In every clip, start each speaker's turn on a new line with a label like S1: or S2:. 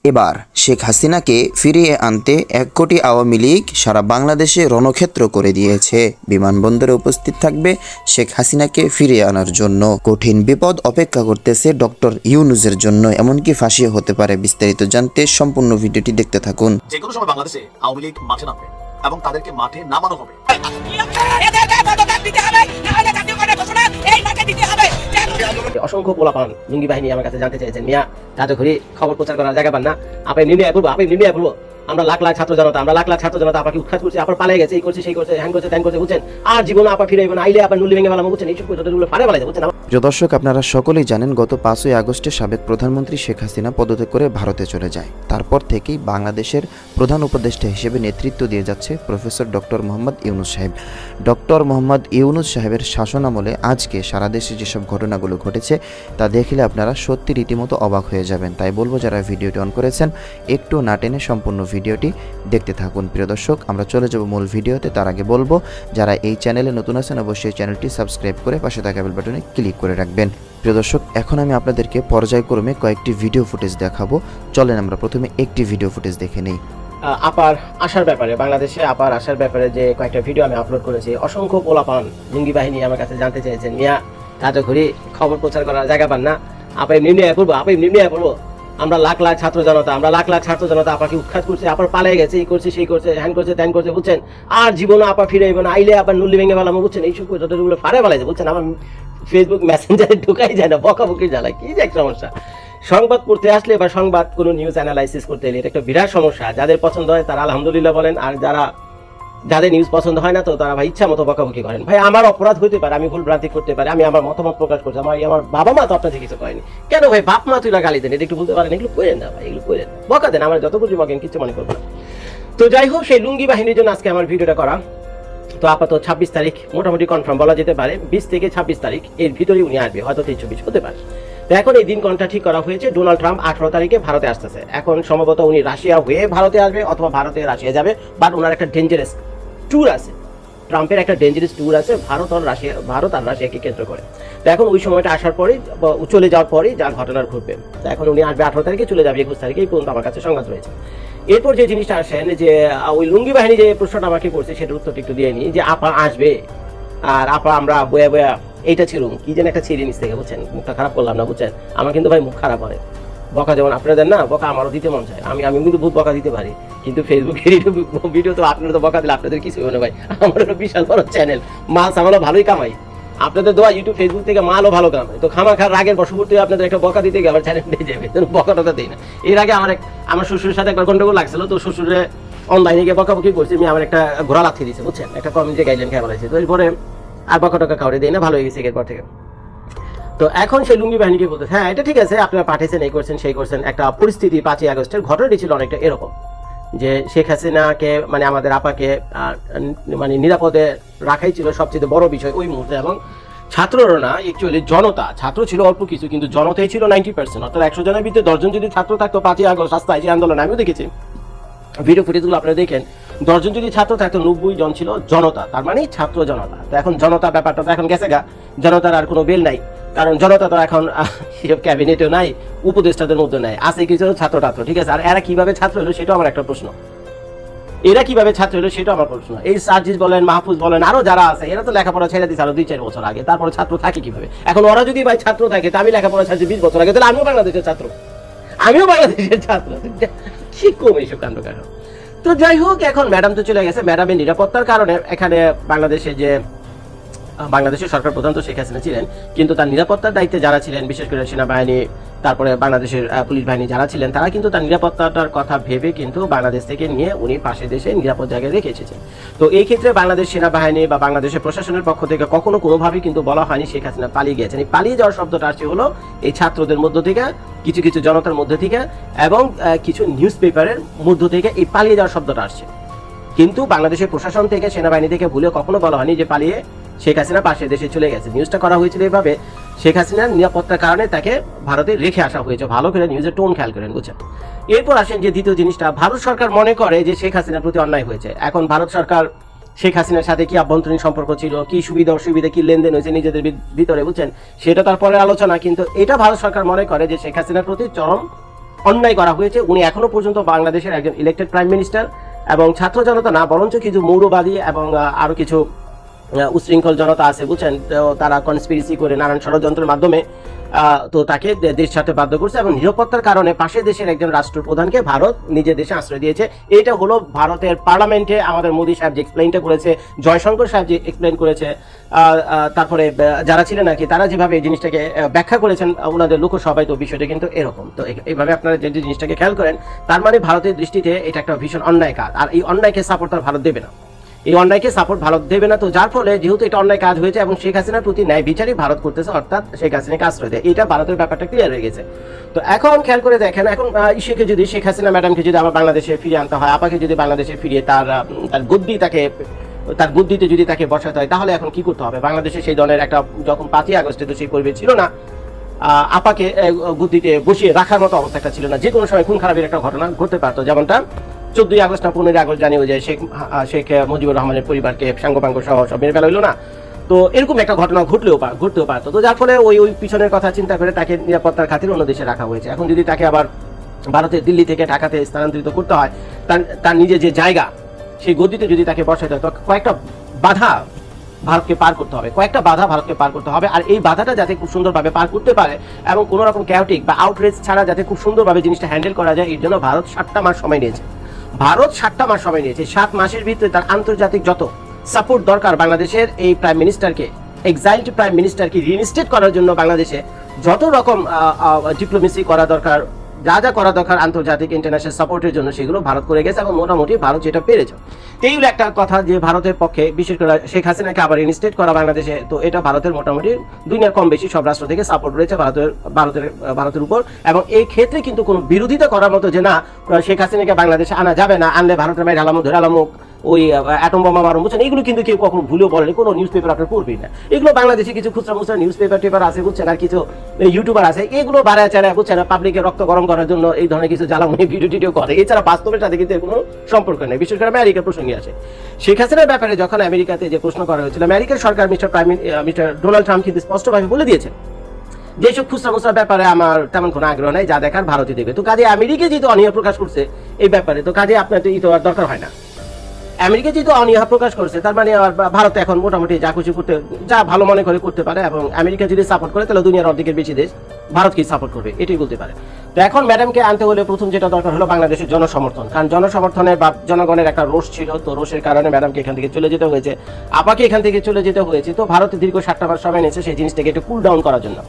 S1: এবার শেখ হাসিনাকে ফিরিয়ে আনতে ১ কোটি আওয়ামী লীগ সারা বাংলাদেশে রণক্ষেত্র করে দিয়েছে। বিমানবন্দরে উপস্থিত থাকবে শেখ হাসিনাকে ফিরিয়ে আনার জন্য। কঠিন বিপদ অপেক্ষা করতেছে ডক্টর ইউনূসের জন্য, এমনকি ফাঁসিও হতে পারে। বিস্তারিত জানতে সম্পূর্ণ ভিডিওটি দেখতে থাকুন।
S2: যে কোনো সময় বাংলাদেশে আওয়ামী লীগ মাঠে নামবে এবং তাদেরকে মাঠে নামানো হবে।
S3: অসংখ্য পোলাপান লুঙ্গি বাহিনী আমার কাছে জানতে চেয়েছেন, মিয়া রাজঘড়ি খবর প্রচার করার জায়গা পান না, আপনি নির্ণয় করবো আমরা লাখ লাখ ছাত্র জনতা আপনাকে উৎখাত করছি, আপনার পালিয়ে গেছে, এই করছে সেই করছে হ্যাং করছে ত্যাং করছে, বুঝছেন, আর জীবনে আপা ফিরে না আইলে আপনার নুলি ভেঙে ফেলাম, বুঝছেন, এইসব কথা পারে ফেলাইছে, বুঝছেন।
S1: প্রিয় দর্শক, আপনারা সকলেই জানেন গত ৫ই আগস্টে সাবেক প্রধানমন্ত্রী শেখ হাসিনা পদত্যাগ করে ভারতে চলে যায়। তারপর থেকেই বাংলাদেশের প্রধান উপদেষ্টা হিসেবে নেতৃত্ব দিয়ে যাচ্ছে প্রফেসর ডক্টর মোহাম্মদ ইউনূস সাহেব। ডক্টর মোহাম্মদ ইউনূস সাহেবের শাসনামলে আজকে সারা দেশে যেসব ঘটনাগুলো ঘটেছে তা দেখলে আপনারা সত্যি রীতিমতো অবাক হয়ে যাবেন। তাই বলবো, যারা ভিডিওটি অন করেছেন একটু না টেনে সম্পূর্ণ ভিডিওটি দেখতে থাকুন। প্রিয় দর্শক, আমরা চলে যাব মূল ভিডিওতে। তার আগে বলবো, যারা এই চ্যানেলে নতুন আছেন অবশ্যই চ্যানেলটি সাবস্ক্রাইব করে পাশে থাকা বেল বাটনে ক্লিক করে রাখবেন। প্রিয় দর্শক, এখন আমি আপনাদেরকে পর্যায়ক্রমে কয়েকটি ভিডিও ফুটেজ দেখাবো। চলেন আমরা প্রথমে একটি ভিডিও ফুটেজ দেখে নেই।
S3: আপার আসার ব্যাপারে, বাংলাদেশে আপার আসার ব্যাপারে যে কয়েকটা ভিডিও আমি আপলোড করেছি, অসংখ্য পোলাপান লুঙ্গি বাহিনী আমার কাছে জানতে চেয়েছেন, মিয়া রাজঘড়ি খবর প্রচার করার জায়গা পান না, আপনি নির্ণয় করবো আমরা লাখ লাখ ছাত্র জনতা আপনাকে উৎখাত করছে, আপনার পালিয়ে গেছে, এই করছে সেই করছে হ্যাং করছে ত্যাং করছে, বুঝছেন, আর জীবনে আপা ফিরে না আইলে আপনার নুলি ভেঙে ফেলাম, বুঝছেন, এইসব কথাগুলো পারে ফেলাইছে, বুঝছেন। আমার ফেসবুক মেসেঞ্জারে ঢুকাই যায় না, বকাবকি জ্বালায়, কি যে এক সমস্যা। সংবাদ পড়তে আসলে বা সংবাদ কোনো নিউজ অ্যানালাইসিস করতে এলে এটা একটা বিরাট সমস্যা। যাদের পছন্দ হয় তারা আলহামদুলিল্লাহ বলেন, আর যাদের নিউজ পছন্দ হয় না তো তারা ভাই ইচ্ছা মতো বকাবকি করেন। ভাই, আমার অপরাধ হইতে পারে, আমি ভুল ভ্রান্তি করতে পারি, আমি আমার মতামত প্রকাশ করছি, আমার বাবা মা তো আপনাদের কিছু করেনি, কেন ভাই বাপ মা তুই না গালি দেন, এটা একটু বলতে পারেন, এগুলো করেন না ভাই, এগুলো করেন, বকা দেন, আমার যত কিছু বকেন কিছু মনে করবো না। তো যাই হোক, সেই লুঙ্গি বাহিনীর জন্য আজকে আমার ভিডিওটা করা। তো আপাতত 26 তারিখ মোটামুটি কনফার্ম বলা যেতে পারে, 20 থেকে 26 তারিখ এর ভিতরেই উনি আসবে, হয়তো 23-24 হতে পারে। তো এখন এই দিনক্ষণটা ঠিক করা হয়েছে, ডোনাল্ড ট্রাম্প 18 তারিখে ভারতে আসতেছে। এখন সম্ভবত উনি রাশিয়া হয়ে ভারতে আসবে অথবা ভারতে রাশিয়া যাবে, বাট ওনার একটা ডেঞ্জারাস ট্যুর আছে, ট্রাম্পের একটা ডেঞ্জারাস ট্যুর আছে ভারত আর রাশিয়াকে কেন্দ্র করে। তো এখন ওই সময়টা আসার পরেই চলে যাওয়ার পরেই যা ঘটনার ঘটবে। তো এখন উনি আসবে 18 তারিখে, চলে যাবে 21 তারিখে, এই পর্যন্ত আমার কাছে সংবাদ রয়েছে। এরপর যে জিনিসটা আসেন, যে ওই লুঙ্গি বাহিনী যে প্রশ্নটা আমাকে করছে সেটার উত্তরটা একটু দিয়ে নিই, যে আপা আসবে আর আপা আমরা বয়া এইটা ছিল কি যেন একটা ছিঁড়ে নিচ থেকে, বুঝছেন, মুখটা খারাপ করলাম না, বুঝছেন, আমার কিন্তু ভাই মুখ খারাপ হয়, বকা যেমন আপনাদের না, বকা আমারও দিতে মন চায়, আমি কিন্তু বহুত বকা দিতে পারি, কিন্তু ফেসবুকের ভিডিও তো আপনারা তো বকা দিলে আপনাদের কিছু হবে না ভাই, আমার একটা বিশাল বড় চ্যানেল, মাল সামালও ভালোই কামাই, আপনাদের দোয়া ইউটিউব ফেসবুক থেকে মালও ভালো কামাই, তো খামাখার রাগের বশবর্তী আপনাদের একটা বকা দিতে গিয়ে আমার চ্যানেল নিয়ে যাবে, বকা টকা দিই না। এর আগে আমার শ্বশুরের সাথে একবার গন্ডগোল লাগছিল, তো শ্বশুরে অনলাইনে গিয়ে বকাবকি করছি, আমি আমার একটা ঘোড়া লাথি দিয়েছে, বুঝছেন, একটা কমিউনিটি গাইডলাইন খেয়ে বলেছে, তো এরপরে আর বকা টকা খাওয়ারে দিই না, ভালো হয়ে গেছে এরপর থেকে। তো এখন সেই লুঙ্গি বাহিনীকে বলতে, হ্যাঁ এটা ঠিক আছে, আপনারা পাঠিয়েছেন, এই করছেন সেই করছেন, একটা পরিস্থিতি 5ই আগস্টের ঘটনাটি ছিল অনেকটা এরকম, যে শেখ হাসিনাকে মানে আমাদের আপাকে মানে নিরাপদে রাখাই ছিল সবচেয়ে বড় বিষয় ওই মুহূর্তে, এবং ছাত্ররা না, অ্যাকচুয়ালি জনতা, ছাত্র ছিল অল্প কিছু, কিন্তু জনতাই ছিল 90%, অর্থাৎ 100 জনের ভিতরে 10 জন যদি ছাত্র থাকতো 5ই আগস্ট রাস্তায় যে আন্দোলন, আমিও দেখেছি ভিডিও ফুটেজগুলো আপনারা দেখেন, 10 জন যদি ছাত্র থাকতো 90 জন ছিল জনতা, তার মানে ছাত্র জনতা। তো এখন জনতা ব্যাপারটা তো এখন গেছে গা, জনতার আর কোনো বেল নাই, কারণ জনতা তো এখন ক্যাবিনেটেও নাই, উপদেষ্টাদের মধ্যে নাই, আছে কিছু ছাত্র, ঠিক আছে। আর এরা কিভাবে ছাত্র হলো সেটাও আমার একটা প্রশ্ন, এই সার্জিস বলেন, মাহফুজ বলেন, আরো যারা আছে, এরা তো লেখাপড়া ছেড়ে দিচ্ছে আরো 2-4 বছর আগে, তারপরে ছাত্র থাকে কিভাবে? এখন ওরা যদি ভাই ছাত্র থাকে, তা আমি লেখাপড়া ছাড়ছি 20 বছর আগে, তাহলে আমিও বাংলাদেশের ছাত্র, কি কম এইসব কাণ্ড কারণ। তো যাই হোক, এখন ম্যাডাম তো চলে গেছে, ম্যাডামের নিরাপত্তার কারণে এখানে বাংলাদেশের সরকার প্রধান তো শেখ হাসিনা ছিলেন, কিন্তু তার নিরাপত্তার দায়িত্বে যারা ছিলেন, বিশেষ করে সেনাবাহিনী, তারপরে বাংলাদেশের পুলিশ বাহিনী যারা ছিলেন, তারা কিন্তু তার নিরাপত্তাটার কথা ভেবে কিন্তু বাংলাদেশ থেকে নিয়ে উনি পাশের দেশে নিরাপদ জায়গায় রেখে এসেছেন। তো এই ক্ষেত্রে বাংলাদেশ সেনাবাহিনী বা বাংলাদেশের প্রশাসনের পক্ষ থেকে কখনো কোনোভাবেই কিন্তু বলা হয়নি শেখ হাসিনা পালিয়ে গিয়েছেন। এই পালিয়ে যাওয়ার শব্দটা আসছে হলো এই ছাত্রদের মধ্য থেকে, কিছু জনতার মধ্যে থেকে, এবং কিছু নিউজ পেপারের মধ্য থেকে এই পালিয়ে যাওয়ার শব্দটা আসছে, কিন্তু বাংলাদেশের প্রশাসন থেকে, সেনাবাহিনী থেকে ভুলে কখনো বলা হয়নি যে পালিয়ে শেখ হাসিনা পাশের দেশে চলে গেছে। নিউজটা করা হয়েছিল এভাবে, শেখ হাসিনার নিরাপত্তার কারণে তাকে ভারতে রেখে আসা হয়েছে। ভালো করে নিউজের টোন খেয়াল করেন, বুঝছেন। এরপর আসেন যে দ্বিতীয় জিনিসটা, ভারত সরকার মনে করে যে শেখ হাসিনার প্রতি অন্যায় হয়েছে। এখন ভারত সরকার শেখ হাসিনার সাথে কি আভ্যন্তরীণ সম্পর্ক ছিল, কি সুবিধা অসুবিধা, কি লেনদেন হয়েছে নিজেদের ভিতরে, বুঝছেন, সেটা তারপরে আলোচনা, কিন্তু এটা ভারত সরকার মনে করে যে শেখ হাসিনার প্রতি চরম অন্যায় করা হয়েছে। উনি এখনো পর্যন্ত বাংলাদেশের একজন ইলেক্টেড প্রাইম মিনিস্টার, এবং ছাত্র জনতা না বরঞ্চ কিছু মৌলবাদী এবং আরো কিছু উশৃঙ্খল জনতা আছে, বুঝছেন, তো তারা কনস্পিরেসি করে নানান ষড়যন্ত্রের মাধ্যমে তো তাকে দেশ ছাড়তে বাধ্য করছে, এবং নিরাপত্তার কারণে পাশের দেশের একজন রাষ্ট্রপ্রধানকে ভারত নিজের দেশে আশ্রয় দিয়েছে। এটা হলো ভারতের পার্লামেন্টে আমাদের মোদী সাহেব যে এক্সপ্লেইনটা করেছে, জয়শঙ্কর সাহেব যে এক্সপ্লেইন করেছে, তারপরে যারা ছিলেন আর কি, তারা যেভাবে এই জিনিসটাকে ব্যাখ্যা করেছেন ওনাদের লোকসভায়, তো বিষয়টা কিন্তু এরকম। তো এইভাবে আপনারা যে জিনিসটাকে খেয়াল করেন, তার মানে ভারতের দৃষ্টিতে এটা একটা ভীষণ অন্যায় কাজ, আর এই অন্যায়কে সাপোর্ট তার ভারত দেবে না, এই অন্যায়কে সাপোর্ট ভারত দেবে না। তো যার ফলে যেহেতু এটা অন্যায় কাজ হয়েছে এবং শেখ হাসিনার প্রতি ন্যায় বিচারই ভারত করতেছে, অর্থাৎ শেখ হাসিনাকে আশ্রয় দেয়, এটা ভারতের ব্যাপারটা ক্লিয়ার হয়ে গেছে। তো এখন খেয়াল করে দেখেন, এখন ইস্যুকে যদি শেখ হাসিনা ম্যাডামকে যদি আবার বাংলাদেশে ফিরিয়ে আনতে হয়, আপাকে যদি বাংলাদেশে ফিরিয়ে তার বুদ্ধিতে যদি তাকে বসাতে হয়, তাহলে এখন কি করতে হবে? বাংলাদেশে সেই ধরনের একটা, যখন 5ই আগস্টে তো সেই পরিবেশ ছিল না, আপাকে বুদ্ধিতে বসিয়ে রাখার মতো অবস্থা একটা ছিল না, যে কোনো সময় খুন খারাপের একটা ঘটনা ঘটতে পারতো, যেমনটা 14ই আগস্ট না 15ই আগস্ট জানিয়ে যায় শেখ মুজিবুর রহমানের পরিবারকে সাঙ্গপাঙ্গ সহ সব মেরে ফেলা হইলো না। তো এরকম একটা ঘটনা ঘটতেও পারতো। তো যার ফলে ওই পিছনের কথা চিন্তা করে তাকে নিরাপত্তার খাতিরে অন্য দেশে রাখা হয়েছে। এখন যদি তাকে আবার ভারতের দিল্লি থেকে ঢাকাতে স্থানান্তরিত করতে হয়, তার নিজের যে জায়গা সেই গদিতে যদি তাকে বসাতে হয়, তো কয়েকটা বাধা ভারতকে পার করতে হবে, আর এই বাধাটা যাতে খুব সুন্দরভাবে পার করতে পারে এবং কোনো রকম ক্যাওটিক বা আউটরেজ ছাড়া যাতে খুব সুন্দরভাবে জিনিসটা হ্যান্ডেল করা যায়, এর জন্য ভারত 7টা মাস সময় নিয়েছে। 7 মাসের ভিতরে তার আন্তর্জাতিক যত সাপোর্ট দরকার বাংলাদেশের এই প্রাইম মিনিস্টারকে, এক্সাইলড প্রাইম মিনিস্টারকে রিইনস্টেট করার জন্য বাংলাদেশে যত রকম ডিপ্লোমেসি করা দরকার, যা যা করা দরকার আন্তর্জাতিক ইন্টারন্যাশনাল সাপোর্টের জন্য, সেগুলো ভারত করে গেছে এবং মোটামুটি ভারত যেটা পেরেছে। এইগুলো একটা কথা যে ভারতের পক্ষে, বিশেষ করে শেখ হাসিনাকে আবার রিইনস্টেট করা বাংলাদেশে, তো এটা ভারতের মোটামুটি দুনিয়ার কম বেশি সব রাষ্ট্র থেকে সাপোর্ট রয়েছে ভারতের উপর। এবং এই ক্ষেত্রে কিন্তু কোনো বিরোধিতা করার মতো যে না শেখ হাসিনাকে বাংলাদেশে আনা যাবে না, আনলে ভারতের মায়ের হালামো ধরালামো ওই অ্যাটম বোমা মারো, বুঝছেন, এগুলো কিন্তু কেউ কখনো ভুলেও বলেনি, কোনো নিউজ পেপার আপনার পড়বেই না। এগুলো বাংলাদেশে কিছু খুচরা মুচরা নিউজ পেপার আছে, বুঝছেন, আর কিছু ইউটিউবার আছে, এগুলো বাড়ায় চাড়ায়, বুঝছেন, পাবলিকের রক্ত গরম করার জন্য এই ধরনের কিছু জ্বালামুনি ভিডিও করে, এছাড়া বাস্তবের সাথে কিন্তু কোনো সম্পর্ক নেই। বিশেষ করে আমেরিকার প্রসঙ্গে আসে, শেখ হাসিনার ব্যাপারে যখন আমেরিকাতে যে প্রশ্ন করা হয়েছিল, আমেরিকার সরকার মিস্টার ডোনাল্ড ট্রাম্প কিন্তু স্পষ্টভাবে বলে দিয়েছেন যেসব খুচরা মুচরা ব্যাপারে আমার তেমন কোনো আগ্রহ নাই, যা দেখার ভারতই দেবে। তো কাজে আমেরিকা যেহেতু অনীহা প্রকাশ করছে এই ব্যাপারে, তো কাজে আপনার তো আর দরকার হয় না। আমেরিকা যেহেতু অনীহা প্রকাশ করছে, তার মানে ভারত এখন মোটামুটি যা খুশি করতে, যা ভালো মনে করে করতে পারে, এবং আমেরিকা যদি সাপোর্ট করে তাহলে দুনিয়ার অর্ধেকের বেশি দেশ ভারতকেই সাপোর্ট করবে, এটাই বলতে পারে। তো এখন ম্যাডামকে আনতে হলে প্রথম যেটা দরকার হলো বাংলাদেশের জনসমর্থন, কারণ জনসমর্থনের বা জনগণের একটা রোষ ছিল, তো রোষের কারণে ম্যাডামকে এখান থেকে চলে যেতে হয়েছে, আপাকে এখান থেকে চলে যেতে হয়েছে। তো ভারতের দীর্ঘ 7টা মাস সময় নিয়েছে সেই জিনিসটাকে একটু কুল ডাউন করার জন্য।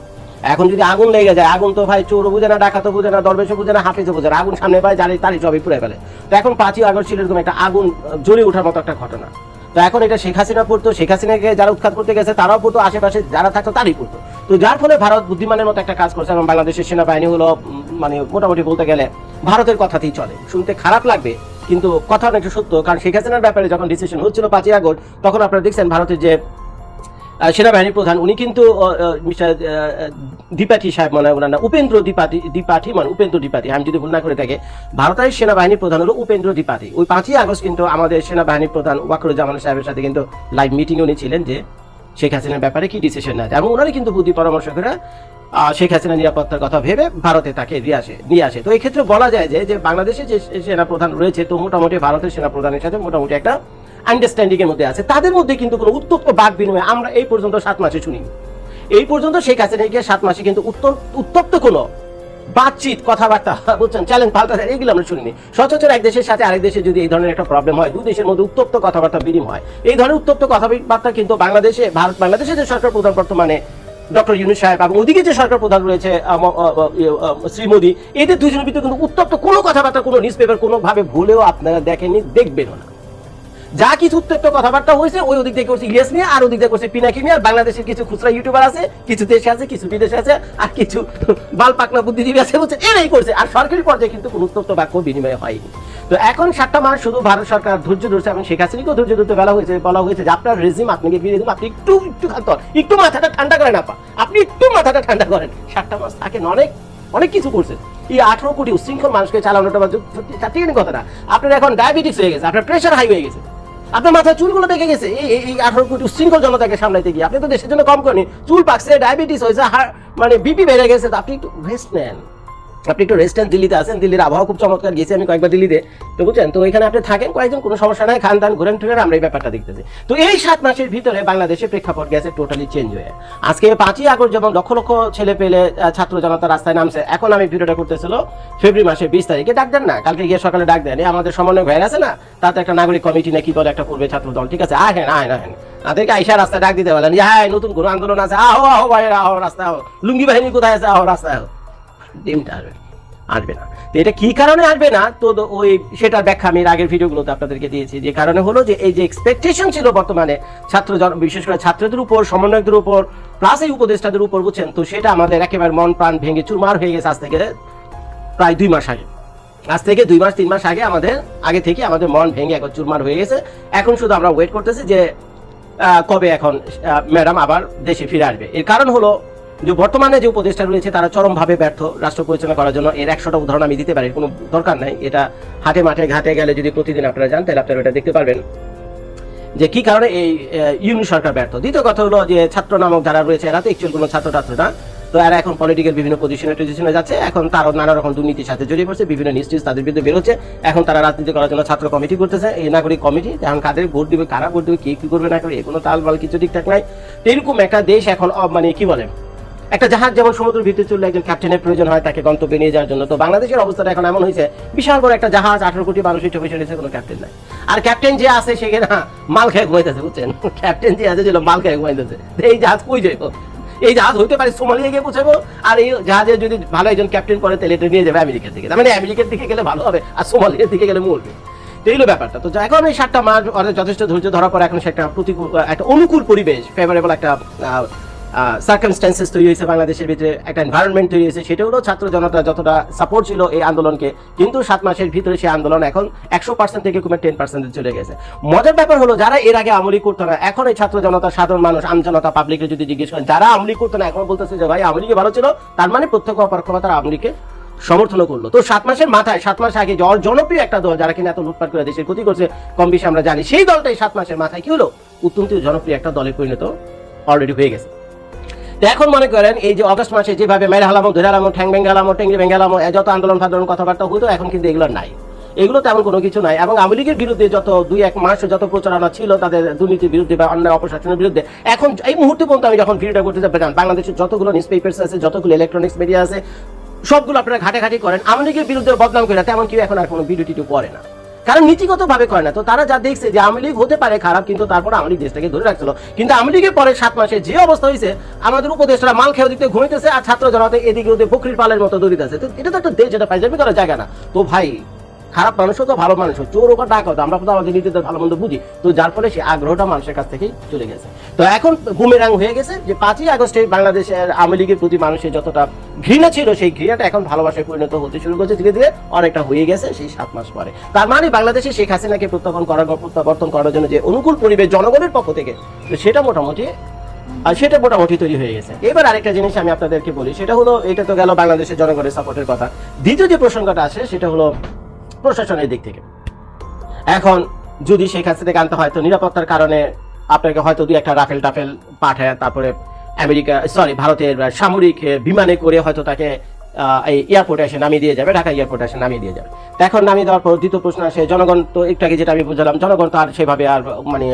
S3: এখন যদি আগুন লেগে যায়, আগুন তো ভাই চোরও বুঝে না, ডাকাতও বুঝে না, দরবেশও বুঝে না, হাফিজও বুঝে না, আগুন সামনে পায় জানি তারই সবই পুড়ে ফেলে। তো এখন 5ই আগস্ট ছিল এরকম একটা আগুন জ্বলে ওঠার মতো একটা ঘটনা। তো এখন এটা শেখ হাসিনা পড়তো, শেখ হাসিনাকে যারা উৎখাত করতে গেছে তারাও পড়তো, আশেপাশে যারা থাকতো তারই পড়তো। তো যার ফলে ভারত বুদ্ধিমানের মতো একটা কাজ করছে, এবং বাংলাদেশের সেনাবাহিনী হলো মানে মোটামুটি বলতে গেলে ভারতের কথাতেই চলে। শুনতে খারাপ লাগবে কিন্তু কথা অনেকটা সত্য, কারণ শেখ হাসিনার ব্যাপারে যখন ডিসিশন হচ্ছিল 5ই আগস্ট, তখন আপনারা দেখছেন ভারতের যে সেনাবাহিনীর প্রধান, উনি কিন্তু মিস্টার দ্বিপাঠী সাহেব, মনে হয় ওনার নাম উপেন্দ্র দ্বিপাঠী, আমি যদি ভুল না করে থাকি, ভারতের সেনাবাহিনীর প্রধান হলো উপেন্দ্র দ্বিপাঠী। ওই 5ই আগস্ট কিন্তু আমাদের সেনাবাহিনীর প্রধান ওয়াকরুজ্জামান সাহেবের সাথে কিন্তু লাইভ মিটিং উনি ছিলেন যে শেখ হাসিনার ব্যাপারে কি ডিসিশন নেয়, এবং ওনারই কিন্তু বুদ্ধি পরামর্শ করে শেখ হাসিনা নিরাপত্তার কথা ভেবে ভারতে তাকে নিয়ে আসে। তো এই ক্ষেত্রে বলা যায় যে বাংলাদেশে যে সেনা প্রধান রয়েছে, তো মোটামুটি ভারতের সেনা প্রধানের সাথে মোটামুটি একটা আন্ডারস্ট্যান্ডিং এর মধ্যে আছে। তাদের মধ্যে কিন্তু কোনো উত্তপ্ত বাক বিনিময় আমরা এই পর্যন্ত 7 মাসে শুনিনি। এই পর্যন্ত শেখ হাসিনাকে 7 মাসে কিন্তু উত্তপ্ত কোনো বাতচিত, কথাবার্তা, বুঝছেন, চ্যালেঞ্জ পাল্টা এইগুলো আমরা শুনিনি। সচরাচর এক দেশের সাথে আরেক দেশে যদি এই ধরনের একটা প্রবলেম হয়, দুই দেশের মধ্যে উত্তপ্ত কথাবার্তা বিনিময় হয়, এই ধরনের উত্তপ্ত কথাবার্তা কিন্তু বাংলাদেশের যে সরকার প্রধান বর্তমানে ডক্টর ইউনূস সাহেব, এবং ওদিকে যে সরকার প্রধান রয়েছে শ্রী মোদী, এদের দুজনের ভিতরে কিন্তু উত্তপ্ত কোনো কথাবার্তা, কোনো নিউজ পেপার কোনোভাবে ভুলেও আপনারা দেখেননি, দেখবেনও না। যা কিছু উত্তপ্ত কথাবার্তা হয়েছে ওই ওদিক থেকে করছে ইলিয়াস মিয়া, আর ওদিক থেকে করছে পিনাকি মিয়া। বাংলাদেশের কিছু খুচরা ইউটিউবার আছে, কিছু দেশে আছে, কিছু বিদেশে আছে, আর কিছু বাল পাকনা বুদ্ধিজীবী আছে, বলছে এরাই করছে। আর সরকারি পর্যায়ে কিন্তু কোনো উত্তপ্ত বাক্য বিনিময় হয়নি। তো এখন 7টা মাস শুধু ভারত সরকার ধৈর্য ধরছে, এবং শেখ হাসিনাকেও ধৈর্য ধরতে বলা হয়েছে যে আপনার রেজিম আপনাকে ফিরিয়ে দেবো, আপনি একটু মাথাটা ঠান্ডা করেন, আপনি একটু মাথাটা ঠান্ডা করেন। 7টা মাস থাকেন, অনেক কিছু করছেন। এই 18 কোটি উশৃঙ্খল মানুষকে চালানোটা সত্যি কথা না। আপনার এখন ডায়াবেটিস হয়ে গেছে, আপনার প্রেশার হাই হয়ে গেছে, আপনার মাথায় চুলগুলো পেকে গেছে, এই 18 কোটি উশৃঙ্খল জনতাকে সামলাইতে গিয়ে। আপনি তো দেশের জন্য কম করেনি, চুল পাকছে, ডায়াবেটিস হয়েছে, মানে বিপি বেড়ে গেছে, তো আপনি একটু রেস্ট নেন। আপনি একটু রেস্টেন্ট দিল্লিতে আছেন, দিল্লির আবহাওয়া খুব চমৎকার, গেছি আমি কয়েকবার দিল্লিতে, তো বুঝছেন, তো এখানে আপনি থাকেন কয়েকজন, কোনো সমস্যা নাই, খান দান ঘুরেন টুরেন, আমরা এই ব্যাপারটা দেখতেছি। তো এই 7 মাসের ভিতরে বাংলাদেশের প্রেক্ষাপট গেছে টোটালি চেঞ্জ হয়ে। আজকে 5ই আগস্ট যেমন লক্ষ লক্ষ ছেলে পেলে ছাত্র জনতা রাস্তায় নামছে, এখন আমি ভিডিওটা করতেছিল ফেব্রুয়ারি মাসের 20 তারিখে, ডাক দেন না, কালকে গিয়ে সকালে ডাক দেন, আমাদের সমন্বয় হয়ে আছে না, তাতে একটা নাগরিক কমিটি নাকি বলে একটা করবে ছাত্র দল, ঠিক আছে, আহেন আহেন আহেন, তাদেরকে আইসা রাস্তায় ডাক দিতে বলেন, হ্যাঁ নতুন কোনো আন্দোলন আছে, আহো আহো ভাই আহো রাস্তায় আহো, লুঙ্গি বাহিনী কোথায় আছে, আহো রাস্তায় আহো। ডিমটা আসবে না। তো এটা কি কারণে আসবে না, তো ওই সেটার ব্যাখ্যা আমি আগের ভিডিওগুলোতে আপনাদেরকে দিয়েছি। যে কারণে হলো যে এই যে এক্সপেকটেশন ছিল বর্তমানে ছাত্র বিশেষ করে ছাত্রদের উপর, সমন্বয়কদের উপর, প্লাস এই উপদেষ্টাদের উপর, বুঝছেন, তো সেটা আমাদের একেবারে মন প্রাণ ভেঙে চুরমার হয়ে গেছে আজ থেকে প্রায় 2 মাস আগে। আজ থেকে 2 মাস 3 মাস আগে আগে থেকে আমাদের মন ভেঙে একবার চুরমার হয়ে গেছে। এখন শুধু আমরা ওয়েট করতেছি যে কবে এখন ম্যাডাম আবার দেশে ফিরে আসবে। এর কারণ হলো যে বর্তমানে যে উপদেষ্টা রয়েছে তারা চরমভাবে ব্যর্থ রাষ্ট্র পরিচালনা করার জন্য। এর 100টা উদাহরণ আমি দিতে পারি, কোনো দরকার নাই, এটা হাটে মাঠে ঘাটে গেলে যদি প্রতিদিন আপনারা জানতেন তাহলে আপনারা এটা দেখতে পারবেন যে কি কারণে এই ইউনিট সরকার ব্যর্থ। দ্বিতীয় কথা হলো যে ছাত্র নামক যারা রয়েছে এরা তো অ্যাকচুয়াল কোনো ছাত্র না, তো এরা এখন পলিটিক্যাল বিভিন্ন পজিশনে যাচ্ছে, এখন তারা নানা রকম দুর্নীতির সাথে জড়িয়ে পড়ছে, বিভিন্ন নিউজ তাদের বিরুদ্ধে বেরোচ্ছে, এখন তারা রাজনীতি করার জন্য ছাত্র কমিটি করতেছে, এই নাগরিক কমিটি, এখন কাদের ভোট দিবে, কারা ভোট দিবে, কি করবে না করবে, কোনো তালবাল কিছু ঠিকঠাক নাই। এরকম একটা দেশ এখন মানে কি বলে, একটা জাহাজ যেমন সমুদ্রের ভিতরে চললে একজন ক্যাপ্টেনের প্রয়োজন হয় তাকে গন্তব্যে নিয়ে যাওয়ার জন্য, তো বাংলাদেশের অবস্থাটা এখন এমন হয়েছে, বিশাল বড় একটা জাহাজ, 18 কোটি মানুষ বসে রয়েছে, কোনো ক্যাপ্টেন নাই। আর ক্যাপ্টেন যে আছে সে না মাল খেয়ে ঘুমাইতেছে, বুঝছেন, ক্যাপ্টেন যে আছে মাল খেয়ে ঘুমাইতেছে। এই জাহাজ কই যাইব? এই জাহাজ হইতে পারে সোমালিয়া গিয়ে পৌঁছাবো, আর এই জাহাজে যদি ভালো একজন ক্যাপ্টেন করে তাহলে এটা নিয়ে যাবে আমেরিকার দিকে, মানে আমেরিকার দিকে গেলে ভালো হবে, আর সোমালিয়ার দিকে গেলে মরবে। এইগুলো ব্যাপারটা। তো এখন এই 7টা মাস যথেষ্ট ধৈর্য ধরার পর এখন সেটা প্রতিকূল একটা অনুকূল পরিবেশ, ফেভারেবল একটা সার্কামস্ট্যান্সেস তৈরি হয়েছে বাংলাদেশের ভিতরে, একটা এনভায়রনমেন্ট তৈরি হয়েছে। সেটা হলো ছাত্র জনতা যতটা সাপোর্ট ছিল এই আন্দোলনকে, কিন্তু 7 মাসের ভিতরে সেই আন্দোলন এখন 100% থেকে কমে 10% চলে গেছে। মজার ব্যাপার হলো যারা এর আগে আমলি করতো না, এখন এই ছাত্র জনতা, সাধারণ মানুষ, আমজনতা, পাবলিককে যদি জিজ্ঞেস করেন, যারা আমলি করতো না এখন বলতেছে যে ভাই আমলিকে ভালো ছিল, তার মানে প্রত্যক্ষ অপরোক্ষভাবে তারা আমলিকে সমর্থন করলো। তো 7 মাসের মাথায়, 7 মাস আগে জনপ্রিয় একটা দল যারা কিনা এত লুটপাট করে দেশের ক্ষতি করছে কম বেশি আমরা জানি, সেই দলটাই 7 মাসের মাথায় কি হলো, অত্যন্ত জনপ্রিয় একটা দলে পরিণত অলরেডি হয়ে গেছে। এখন মনে করেন এই যে অগস্ট মাসে যেভাবে মেরে হালামো, ধরে হালামো, ঠ্যাং ভেঙে হালামো, টেঙ্গি ভেঙে হালামো, যত আন্দোলন ফান্দোলন কথাবার্তা হতো, এখন কিন্তু এগুলো নাই, এগুলো তেমন কোনো কিছু নাই। এবং আওয়ামী লীগের বিরুদ্ধে যত 2-1 মাস যত প্রচারণা ছিল তাদের দুর্নীতির বিরুদ্ধে বা অন্যায় অপশাসনের বিরুদ্ধে, এখন এই মুহূর্তে পর্যন্ত আমি যখন ভিডিওটা করতে যাবেন, বাংলাদেশের যতগুলো নিউজ পেপারস আছে, যতগুলো ইলেকট্রনিক্স মিডিয়া আছে, সবগুলো আপনারা ঘাটাঘাটি করেন, আওয়ামী লীগের বিরুদ্ধে বদনাম করে তেমন কেউ এখন আর কোনো ভিডিও টিডিও করে না, কারণ নীতিগত ভাবে করে না। তো তারা যা দেখছে যে আওয়ামী লীগ হতে পারে খারাপ, কিন্তু তারপর আওয়ামী লীগ দেশটাকে ধরে রাখছিল। কিন্তু আওয়ামী লীগের পরে 7 মাসে যে অবস্থা হয়েছে, আমাদের উপদেশরা মাল খেয়ে দিতে ঘুমাইতেছে, আর ছাত্র জনতা এদিকে ওদের বকরির পালের মতো দৌড়িতে আছে। তো এটা তো একটা দেশ, যেটা পাইজামি করার জায়গা না। তো ভাই, খারাপ মানুষও তো ভালো মানুষ, চোর ওকা ডাক হতো, আমরা তো আমাদের নিজেদের ভালো মন্দ বুঝি, তো যার ফলে সেই আগ্রহটা মানুষের কাছ থেকেই চলে গেছে। তো এখন বুমেরাং হয়ে গেছে যে 5ই আগস্টে বাংলাদেশের আওয়ামী লীগের প্রতি মানুষের যতটা ঘৃণা ছিল, সেই ঘৃণাটা এখন ভালোবাসায় পরিণত হতে শুরু করছে ধীরে ধীরে, অনেকটা হয়ে গেছে সেই 7 মাস পরে। তার মানে বাংলাদেশে শেখ হাসিনাকে প্রত্যাবর্তন করার জন্য যে অনুকূল পরিবেশ জনগণের পক্ষ থেকে, সেটা মোটামুটি তৈরি হয়ে গেছে। এবার আরেকটা জিনিস আমি আপনাদেরকে বলি, সেটা হলো, এটা তো গেল বাংলাদেশের জনগণের সাপোর্টের কথা। দ্বিতীয় যে প্রসঙ্গটা আসে সেটা হলো প্রশাসনের দিক থেকে। এখন যদি শেখ হাসিনাকে আনতে হয়, তো নিরাপত্তার কারণে আপনাকে হয়তো 2-1টা রাফেল টাফেল পাঠায়, তারপরে ভারতের সামরিক বিমানে করে হয়তো তাকে এই এয়ারপোর্টে এসে নামিয়ে দিয়ে যাবে, ঢাকা এয়ারপোর্টে এসে নামিয়ে দিয়ে যাবে। এখন নামিয়ে দেওয়ার পর দ্বিতীয় প্রশ্ন আসে, জনগণ তো একটু আগে যেটা আমি বুঝলাম, জনগণ তো আর সেভাবে আর মানে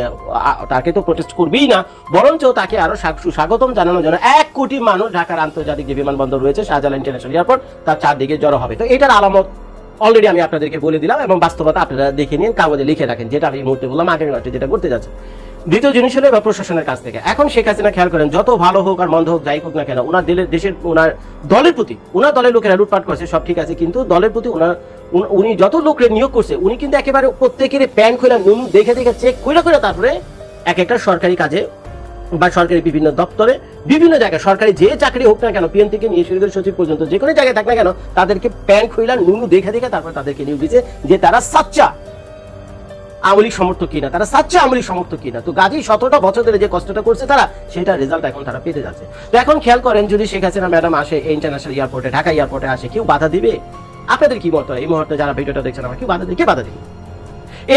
S3: তাকে তো প্রোটেস্ট করবেই না, বরঞ্চ তাকে আরো সুস্বাগতম জানানোর জন্য 1 কোটি মানুষ ঢাকার আন্তর্জাতিক যে বিমানবন্দর রয়েছে, শাহজালাল ইন্টারন্যাশনাল এয়ারপোর্ট, তার চারদিকে জড়ো হবে। তো এটার আলামত অলরেডি আমি আপনাদেরকে বলে দিলাম, এবং বাস্তবতা আপনারা দেখে নিন, কাগজে লিখে রাখেন, যেটা আমি এই মুহূর্তে বললাম, আগামী মাসে যেটা করতে যাচ্ছে। দ্বিতীয় জিনিস হলো এবার প্রশাসনের কাছ থেকে। এখন শেখ হাসিনা খেয়াল করেন, যত ভালো হোক আর মন্দ হোক, যাই হোক না কেন, ওনার দেশের ওনার দলের প্রতি, ওনার দলের লোকেরা লুটপাট করছে, সব ঠিক আছে, কিন্তু দলের প্রতি উনি যত লোকের নিয়োগ করছে, উনি কিন্তু একেবারে প্রত্যেকের প্যান খোলা নুনু দেখে চেক করে তারপরে এক একটা সরকারি কাজে বা সরকারি বিভিন্ন দপ্তরে, বিভিন্ন জায়গায় সরকারি যে চাকরি হোক না কেন, পিএন থেকে নিয়ে শুরু করে সচিব পর্যন্ত যে কোনো জায়গায় থাক না কেন, তাদেরকে প্যান খোলা নুনু দেখে তারপরে তাদেরকে নিয়োগ দিচ্ছে যে তারা সাচ্চা আওয়ামী লীগ সমর্থক কিনা, তারা সাচ্চা আওয়ামী লীগ সমর্থক কিনা। তো গাজী 17টা বছর ধরে যে কষ্টটা করছে তারা, সেটা রেজাল্ট এখন তারা পেতে যাচ্ছে। তো এখন খেয়াল করেন, যদি শেখ হাসিনা ম্যাডাম আসে ইন্টারন্যাশনাল এয়ারপোর্টে, ঢাকা এয়ারপোর্টে আসে, কেউ বাধা দিবে? আপনাদের কি মত হয় এই মুহূর্তে যারা ভিডিওটা দেখছেন, আমার কেউ বাধা দিবে? কে বাধা দিবে?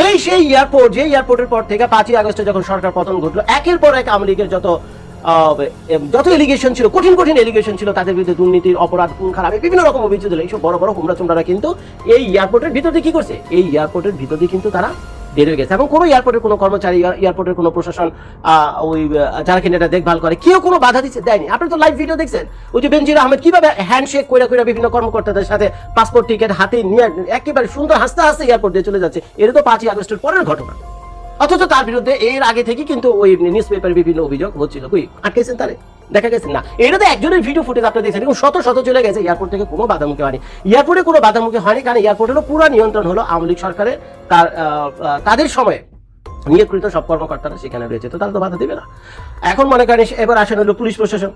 S3: এই সেই এয়ারপোর্ট, যে এয়ারপোর্টের পর থেকে 5ই আগস্টে যখন সরকার পতন ঘটলো, একের পর এক আওয়ামী লীগের যত যত এলিগেশন ছিল, কঠিন কঠিন এলিগেশন ছিল, তাদের বিরুদ্ধে দুর্নীতির, অপরাধ, খুন খারাপি বিভিন্ন রকম অভিযোগ ছিল, এইসব বড় বড় হুমরা চুমরারা কিন্তু এই এয়ারপোর্টের ভিতরে কি করছে, এই এয়ারপোর্টের ভিতরে কিন্তু তারা বের হয়ে গেছে। এবং কোনো এয়ারপোর্টের কোনো কর্মচারী, এয়ারপোর্টের কোনো প্রশাসন, ওই যারা কিনা এটা দেখভাল করে, কেউ কোনো বাধা দিচ্ছে দেয়নি। আপনি তো লাইভ ভিডিও দেখছেন, ওই যে বেনজির আহমেদ কিভাবে হ্যান্ডশেক করে করে বিভিন্ন কর্মকর্তাদের সাথে পাসপোর্ট টিকিট হাতে নিয়ে একেবারে সুন্দর হাসতে হাসতে এয়ারপোর্ট দিয়ে চলে যাচ্ছে। এটা তো 5ই আগস্টের পরের ঘটনা, অথচ তার বিরুদ্ধে এর আগে থেকে কিন্তু ওই নিউজ পেপারে বিভিন্ন অভিযোগ হচ্ছিল। কই আটকেছেন তারে? দেখা গেছে না। এটা তো একজনের ভিডিও ফুটেজ আপনি দেখছেন, এবং শত শত চলে গেছে। এয়ারপোর্ট থেকে কোনো বাধামুখী হয়নি, এয়ারপোর্টে কোনো বাধামুখী হয়নি, কারণ এয়ারপোর্টেরও পুরো নিয়ন্ত্রণ হলো আওয়ামী লীগ সরকারের। তাদের সময়ে নিয়োগকৃত সব কর্মকর্তারা সেখানে রয়েছে, তো তারা তো বাধা দেবে না। এখন মনে করেন এবার আসেন হলো পুলিশ প্রশাসন,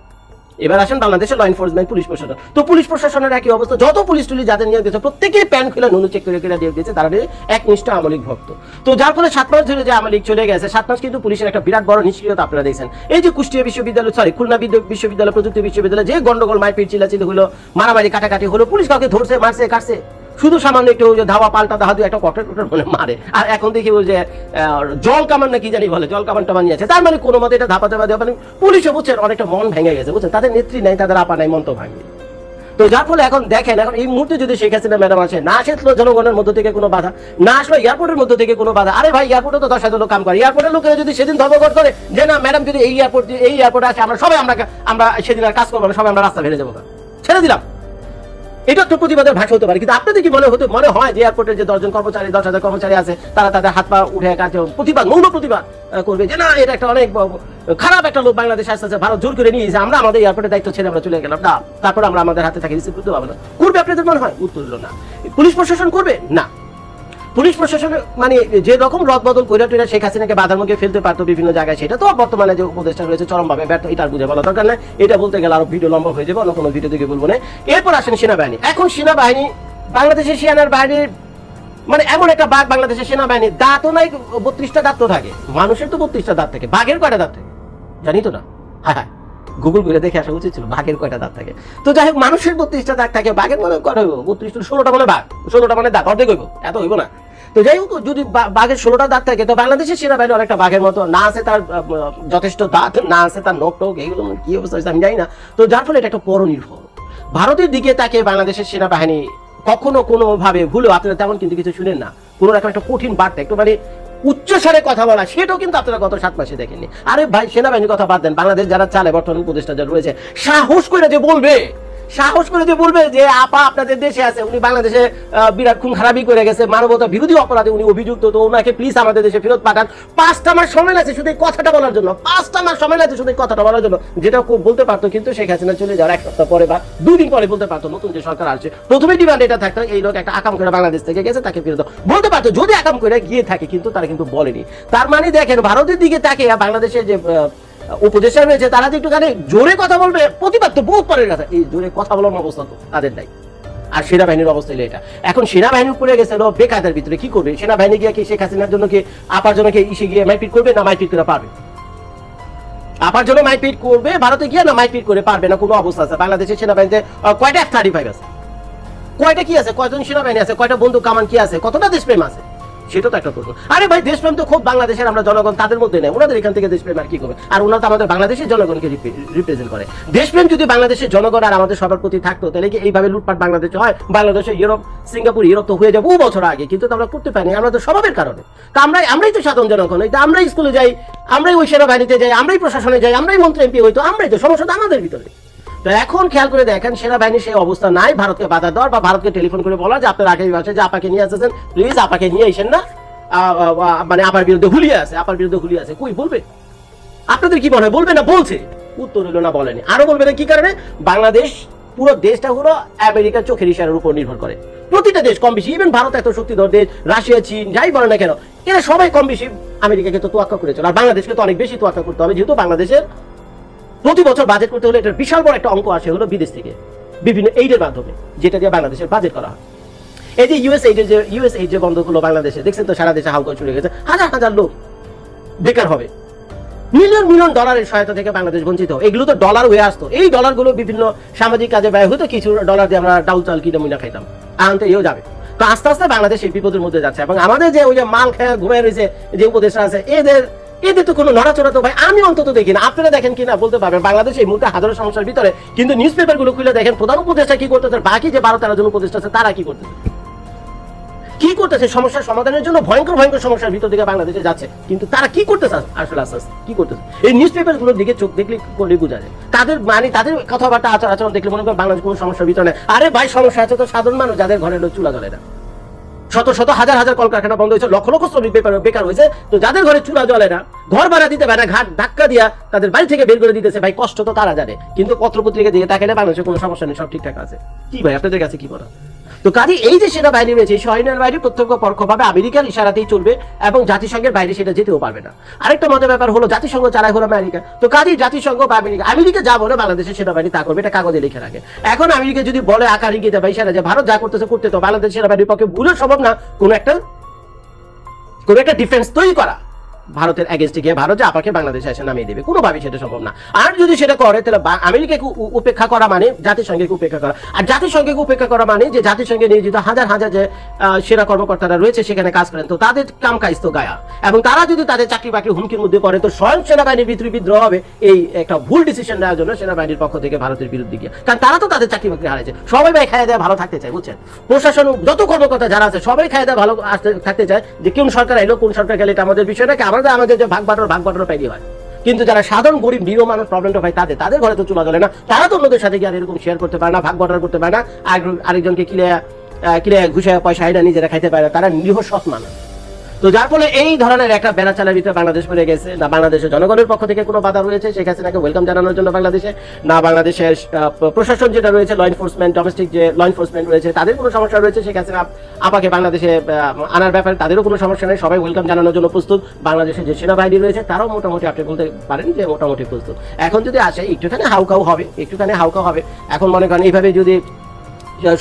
S3: এবার আসেন বাংলাদেশের ল এনফোর্সমেন্ট পুলিশ প্রশাসন। তো পুলিশ প্রশাসনের একই অবস্থা, যত পুলিশ টুলিশ যাদের নিয়োগ দিয়েছে প্রত্যেকের প্যান্ট খুলে নুনু চেক করে নিয়োগ দিয়েছে, তারা একনিষ্ঠ আওয়ামী লীগ ভক্ত। তো যার ফলে 7 মাস ধরে যে আওয়ামী লীগ চলে গেছে, 7 মাস কিন্তু পুলিশের একটা বিরাট বড় নিষ্ক্রিয়তা আপনারা দেখছেন। এই যে কুষ্টিয়া বিশ্ববিদ্যালয়, খুলনা বিশ্ববিদ্যালয়, প্রযুক্তি বিশ্ববিদ্যালয়, যে গন্ডগোল, মারপিট, চিল্লাচিল্লি হলো, মারামারি কাটাকাটি হলো, পুলিশ কাউকে ধরছে, মারছে, কাটছে, শুধু সামান্য একটু ধাওয়া পাল্টা দাহাদু একটা কটের বলে মারে। আর এখন দেখি ওই যে জল কামান না কি জানি বলে, জল কামানটা বানিয়েছে, তার মানে কোনো মতে এটা ধাপা দেওয়া মানে পুলিশও বুঝছেন অনেকটা মন ভেঙে গেছে, বুঝছেন, তাদের নেত্রী নাই, তাদের আপা নাই, মন তো ভাঙে। তো যার ফলে এখন দেখেন, এখন এই মুহূর্তে যদি শেখ হাসিনা ম্যাডাম আসে, না আসলো জনগণের মধ্য থেকে কোনো বাধা, না আসলো এয়ারপোর্টের মধ্য থেকে কোনো বাধা। আরে ভাই, এয়ারপোর্টে তো 10,000 লোক কাম করে, এয়ারপোর্টের লোকেরা যদি সেদিন ধর্মঘট করে যে না ম্যাডাম যদি এই এয়ারপোর্টে আসে, আমরা সবাই আমরা সেদিন আর কাজ করবো না, সবাই আমরা রাস্তা ভেঙে যাবো, ছেড়ে দিলাম, এটা তো প্রতিবাদের ভাষা হতে পারে। কিন্তু আপনাদের কি মনে হয় যে এয়ারপোর্টের যে 10 জন কর্মচারী, 10,000 কর্মচারী আছে, তারা তাদের হাত পা উঠে প্রতিবাদ, মৌন প্রতিবাদ করবে যে না এটা একটা অনেক খারাপ একটা লোক বাংলাদেশে আসতেছে, ভারত জোর করে নিয়েছে, আমরা আমাদের এয়ারপোর্টের দায়িত্ব ছেড়ে আমরা চলে গেলাম না, তারপর আমরা আমাদের হাতে থাকি রিসিভ করতে পারবো না? করবে আপনাদের মনে হয়? উত্তর হলো না। পুলিশ প্রশাসন করবে না। পুলিশ প্রশাসন মানে যে রকম রদবদল করে শেখ হাসিনাকে বাধার মুখে ফেলতে পারতো বিভিন্ন জায়গায়, সেটা তো বর্তমানে যে উপদেষ্টা রয়েছে চরমভাবে ব্যর্থ, এটা বুঝে বলা দরকার না। এটা বলতে গেলে আরো ভিডিও লম্বা হয়ে যাবে, অন্য কোনো ভিডিও থেকে বলবো না। এরপর আসেন সেনাবাহিনী। এখন সেনাবাহিনী, বাংলাদেশের সেনার বাহিনীর মানে এমন একটা বাঘ, বাংলাদেশের সেনাবাহিনীর দাঁতও নাই, 32টা দাঁত তো থাকে, মানুষের তো 32টা দাঁত থাকে, বাঘের কয়টা দাঁত থাকে জানি তো না। হ্যাঁ, গুগল করে দেখে আসা উচিত ছিল বাঘের কয়টা দাঁত থাকে। তো যাই হোক, মানুষের 32টা দাঁত থাকে, বাঘের মানে কয়টা হইব? 32, 16টা মানে বাঘ, 16টা মানে দাঁত, অর্ধেক হইব, এত হইব না। তো যাই হোক, যদি বাঘের 16টা দাঁত থাকে, তো বাংলাদেশের সেনাবাহিনী অনেকটা বাঘের মতো, না আছে তার যথেষ্ট দাঁত, না আছে তার নখ টক, এইগুলো কি অবস্থা হয়েছে আমি জানি না। তো যার ফলে এটা একটা পরনির্ভর। ভারতের দিকে তাকে বাংলাদেশের সেনাবাহিনী কখনো কোনো ভাবে ভুলেও, আপনারা তেমন কিন্তু কিছু শুনেন না, কোনো রকম একটা কঠিন বার্তা, একটু মানে উচ্চস্বরে কথা বলা, সেটাও কিন্তু আপনারা গত 7 মাসে দেখেননি। আরে ভাই, সেনাবাহিনীর কথা বাদ দেন, বাংলাদেশ যারা চালে, বর্তমান উপদেষ্টা যারা রয়েছে, সাহস করে যে বলবে যে আপা আপনাদের দেশে আছে, উনি বাংলাদেশে বিরাট খুন খারাপি করে গেছে, মানবতা বিরোধী অপরাধে উনি অভিযুক্ত, তো ওনাকে প্লিজ আমাদের দেশে ফেরত পাঠান। 5টা মাস সময় লাগছে শুধু এই কথাটা বলার জন্য, 5টা মাস সময় লাগছে শুধু এই কথাটা বলার জন্য, যেটা বলতে পারতো কিন্তু শেখ হাসিনা চলে যাওয়ার 1 সপ্তাহ পরে বা 2 দিন পরে বলতে পারতো। নতুন যে সরকার আসছে, প্রথমে ডিমান্ড এটা থাকতো, এই লোক একটা আকাম করে বাংলাদেশ থেকে গেছে, তাকে ফেরত বলতে পারতো, যদি আকাম করে গিয়ে থাকে, কিন্তু তারা কিন্তু বলেনি। তার মানে দেখেন, ভারতের দিকে তাকে বাংলাদেশের যে উপদেষ্টা রয়েছে, তারা যে একটুখানি জোরে কথা বলবে, প্রতিবাদ তো বহুত পরের কথা, এই জোরে কথা বলার অবস্থা তো তাদের নাই। আর সেনাবাহিনীর অবস্থা হলো এটা। এখন সেনাবাহিনী উপরে গেছে বেকায়দার ভিতরে, কি করবে সেনাবাহিনী গিয়ে? কি শেখ হাসিনার জন্য কি আপার জন্য কি ইসে গিয়ে মাইপিট করবে? না মাইপিট করে পারবে? আপার জন্য মাইপিট করবে ভারতে গিয়ে, না মাইপিট করে পারবে না? কোনো অবস্থা আছে? বাংলাদেশের সেনাবাহিনীতে কয়টা F-35 আছে, কয়টা কি আছে, কয়জন সেনাবাহিনী আছে, কয়টা বন্দুক কামান কি আছে, কতটা দেশপ্রেম আছে, সেটা তো একটা প্রশ্ন। আরে ভাই, দেশপ্রেম তো খুব বাংলাদেশের আমরা জনগণ, তাদের মধ্যে নেই, ওনাদের এখান থেকে দেশপ্রেম আর কি করবে? আর ওনারা তো আমাদের বাংলাদেশের জনগণকে রিপ্রেজেন্ট করে। দেশপ্রেম যদি বাংলাদেশের জনগণ আর আমাদের সবার প্রতি থাকতো, তাহলে কি এইভাবে লুটপাট বাংলাদেশে হয়? বাংলাদেশে ইউরোপ, সিঙ্গাপুর, ইউরোপ তো হয়ে যাবে বহু বছর আগে, কিন্তু আমরা করতে পারিনি, আমাদের স্বভাবের কারণে। তো আমরাই তো সাধারণ জনগণ, এটা আমরাই স্কুলে যাই, আমরাই ওই সেনাবাহিনীতে যাই, আমরাই প্রশাসনে যাই, আমরাই মন্ত্রী এমপি হইতো, আমরাই তো, সমস্যা আমাদের ভিতরে। তো এখন খেয়াল করে দেখেন, সেনাবাহিনী সেই অবস্থা নাই ভারতকে বাধা দেওয়ার, বা ভারতকে টেলিফোন করে বলা যে আপনার আগামী মাসে যে আপাকে নিয়ে আসতেছেন, প্লিজ আপাকে নিয়ে আসেন না, মানে আপার বিরুদ্ধে হুলিয়ে আছে, কই বলবে? আপনাদের কি মনে হয় বলবে না? বলছে, উত্তর হলো না, বলেনি। আরো বলবে না, কি কারণে? বাংলাদেশ পুরো দেশটা হলো আমেরিকার চোখের ইশারার উপর নির্ভর করে। প্রতিটা দেশ কম বেশি, ইভেন ভারত এত শক্তিধর দেশ, রাশিয়া, চীন, যাই বলে না কেন, এরা সবাই কম বেশি আমেরিকাকে তো তোয়াক্কা করে চলে। আর বাংলাদেশকে তো অনেক বেশি তোয়াক্কা করতে হবে, যেহেতু বাংলাদেশের প্রতি বছর বাজেট করতে হলে এটার বিশাল বড় একটা অঙ্ক আসে হলো বিদেশ থেকে, বিভিন্ন এইডের মাধ্যমে, যেটা দিয়ে বাংলাদেশের বাজেট করা হয়। এই যে ইউএস এইড যে বন্ধ করলো বাংলাদেশে, দেখছেন তো সারা দেশে হাউকা চলে গেছে, হাজার হাজার লোক বেকার হবে, মিলিয়ন ডলারের সহায়তা থেকে বাংলাদেশ বঞ্চিত। এগুলো তো ডলার হয়ে আসতো, এই ডলারগুলো বিভিন্ন সামাজিক কাজে ব্যয় হতো, কিছু ডলার দিয়ে আমরা ডাউল চাল কিনে মুনা খাইতাম, আনতে এও যাবে। তো আস্তে আস্তে বাংলাদেশ এই বিপদের মধ্যে যাচ্ছে, এবং আমাদের যে ওই যে মাল খেয়ে ঘুমিয়ে রয়েছে যে উপদেশরা আছে, এদের তো কোনো নড়াচড়া তো ভাই আমি অন্তত দেখি না। আপনারা দেখেন কিনা বলতে পারবেন, বাংলাদেশ এই মুহূর্তে হাজারো সমস্যার ভিতরে, কিন্তু নিউজ পেপার গুলো খুলে দেখেন প্রধান উপদেষ্টা কি করতেছে, বাকি যে 12-13 জন উপদেষ্টা আছে তারা কি করতেছে, কি করতেছে সমস্যার সমাধানের জন্য ভয়ঙ্কর ভয়ঙ্কর সমস্যার ভিতর দিকে বাংলাদেশে যাচ্ছে, কিন্তু তারা কি করতেছে আসলে আস্তে আস্তে কি করতেছে? এই নিউজ পেপার গুলোর দিকে চোখ দেখলে করলে বোঝা যায়। তাদের মানে তাদের কথাবার্তা আচার আচরণ দেখলে মনে করেন বাংলাদেশ কোনো সমস্যার ভিতরে নেই। আরে ভাই সমস্যা আছে তো সাধারণ মানুষ যাদের ঘরে চুলা জ্বলে না, শত শত হাজার হাজার কলকারখানা বন্ধ হয়েছে, লক্ষ লক্ষ শ্রমিক বেকার হয়েছে, তো যাদের ঘরে চুলা জ্বলে না, ঘর ভাড়া দিতে পারে না, ঘাট ধাক্কা দিয়া তাদের বাড়ি থেকে বের করে দিতেছে, ভাই কষ্ট তো তারা জানে, কিন্তু পত্রপত্রিকা দিয়ে তাকালে বাংলাদেশে কোনো সমস্যা নেই, সব ঠিকঠাক আছে। কি ভাই আপনাদের কাছে কি বলা? তো কাজে এই যে সেনাবাহিনী রয়েছে, এই সৈন্যের বাইরে প্রত্যক্ষ পরোক্ষভাবে আমেরিকার ইশারাতেই চলবে এবং জাতিসংঘের বাইরে সেটা যেতেও পারবে না। আরেকটা মজার ব্যাপার হলো জাতিসংঘ চালায় হলো আমেরিকা, তো কাজেই জাতিসংঘ বা আমেরিকা যা বলে বাংলাদেশের সেনাবাহিনী তা করবে, এটা কাগজে লিখে রাখে। এখন আমেরিকা যদি বলে আকার ইঙ্গিতে দেয় ইশারা যে ভারত যা করতেছে করতে, তো বাংলাদেশ সেনাবাহিনীর পক্ষে ভুলেও সম্ভব না কোনো একটা ডিফেন্স তৈরি করা ভারতের এগেইনস্টে গিয়ে ভারত যে আপাকে বাংলাদেশে এসে নামিয়ে দেবে, কোনোভাবেই সেটা সম্ভব না। আর যদি সেটা করে তাহলে আমেরিকাকে উপেক্ষা করা মানে জাতিসংঘকে উপেক্ষা করা, আর জাতিসংঘকে উপেক্ষা করা মানে যে জাতিসংঘে নিয়োজিত হাজার হাজার যে সেনা কর্মকর্তারা রয়েছে সেখানে কাজ করেন, তো তাদের কাম কাজ তো গায়া, এবং তারা যদি তাদের চাকরি বাকরি হুমকির মধ্যে পড়ে, তো স্বয়ং সেনাবাহিনীর ভিতরে বিদ্রোহ হবে এই একটা ভুল ডিসিশন নেওয়ার জন্য সেনাবাহিনীর পক্ষ থেকে ভারতের বিরুদ্ধে গিয়ে, কারণ তারা তো তাদের চাকরি বাকরি হারাইছে। সবাই ভাই খাইয়ে দেয় ভালো থাকতে চায়, বুঝছেন? প্রশাসন যত কর্মকর্তা যারা আছে সবাই খাইয়ে দেয় ভালো থাকতে চায়, যে কোন সরকার এলো কোন সরকার গেলে এটা আমাদের বিষয় নাকি, আমাদের যে ভাগ বাটোয়ারা পাইনি হয়। কিন্তু যারা সাধারণ গরিব নিরীহ মানুষ প্রবলেমটা হয় তাদের ঘরে তো চুলা জ্বলে না, তারা তো অন্যদের সাথে গিয়ে এরকম শেয়ার করতে পারে না, ভাগ বাটোয়ারা করতে পারে না, আরেকজনকে কিলে ঘুষে পয়সা আইনা নিজেরা খাইতে পারে না, তারা নিরীহ সৎ মানুষ। তো যার ফলে এই ধরনের একটা বেড়া চালের ভিতরে বাংলাদেশ পড়ে গেছে না। বাংলাদেশের জনগণের পক্ষ থেকে কোনো বাধা রয়েছে শেখ হাসিনাকে ওয়েলকাম জানানোর জন্য বাংলাদেশে, না বাংলাদেশের প্রশাসন যেটা রয়েছে ল এনফোর্সমেন্ট, ডোমেস্টিক যে ল এনফোর্সমেন্ট রয়েছে তাদের কোনো সমস্যা রয়েছে শেখ হাসিনা আপাকে বাংলাদেশে আনার ব্যাপারে তাদেরও কোনো সমস্যা নেই, সবাই ওয়েলকাম জানানোর জন্য প্রস্তুত। বাংলাদেশের যে সেনাবাহিনী রয়েছে তারাও মোটামুটি আপনি বলতে পারেন যে মোটামুটি প্রস্তুত। এখন যদি আসে একটুখানি হাউকাউ হবে, এখন মনে করেন এইভাবে যদি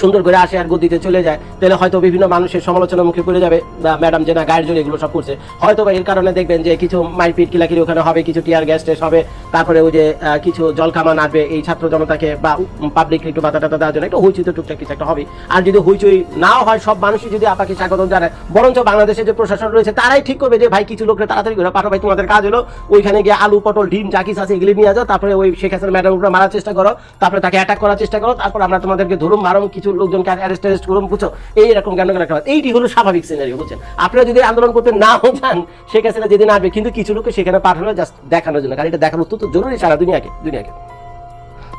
S3: সুন্দর করে আসে আর গদিতে চলে যায়, তাহলে হয়তো বিভিন্ন মানুষের সমালোচনার মুখে পড়ে যাবে, ম্যাডাম যে না গায়ের জোরে এগুলো সব করছে, হয়তো এর কারণে দেখবেন যে কিছু মারপিট কিলাকিরি ওখানে হবে, কিছু টিয়ার গ্যাস টেস্ট হবে, তারপরে ওই যে কিছু জল কামান আসবে এই ছাত্র জনতাকে বা পাবলিক একটু বাধা টাতা দেওয়ার জন্য একটু হইচই তো টুকটাক কিছু একটা হবে। আর যদি হইচই নাও হয়, সব মানুষই যদি আপাকে স্বাগত জানায়, বরঞ্চ বাংলাদেশের যে প্রশাসন রয়েছে তারাই ঠিক করবে যে ভাই কিছু লোকরা তাড়াতাড়ি করে পাঠো, ভাই তোমাদের কাজ হলো ওইখানে গিয়ে আলু পটল ডিম যা কিছু আছে এগুলি নিয়ে যাও, তারপরে ওই শেখ হাসিনা ম্যাডাম উপরে মারার চেষ্টা করো, তারপরে তাকে অ্যাটাক করার চেষ্টা করো, তারপর আমরা তোমাদেরকে ধরুন মারুম, কিছু লোকজনকে অ্যারেস্ট করুন, বুঝছো? এইরকম কেন এইটি হলো স্বাভাবিক সিনারিও, বুঝছেন? আপনারা যদি আন্দোলন করতে নাও চান শেখ হাসিনা যেদিন আসবে, কিন্তু কিছু লোককে সেখানে পাঠানো জাস্ট দেখানোর জন্য, কারণ এটা দেখানো অত্যন্ত জরুরি সারা দুনিয়াকে।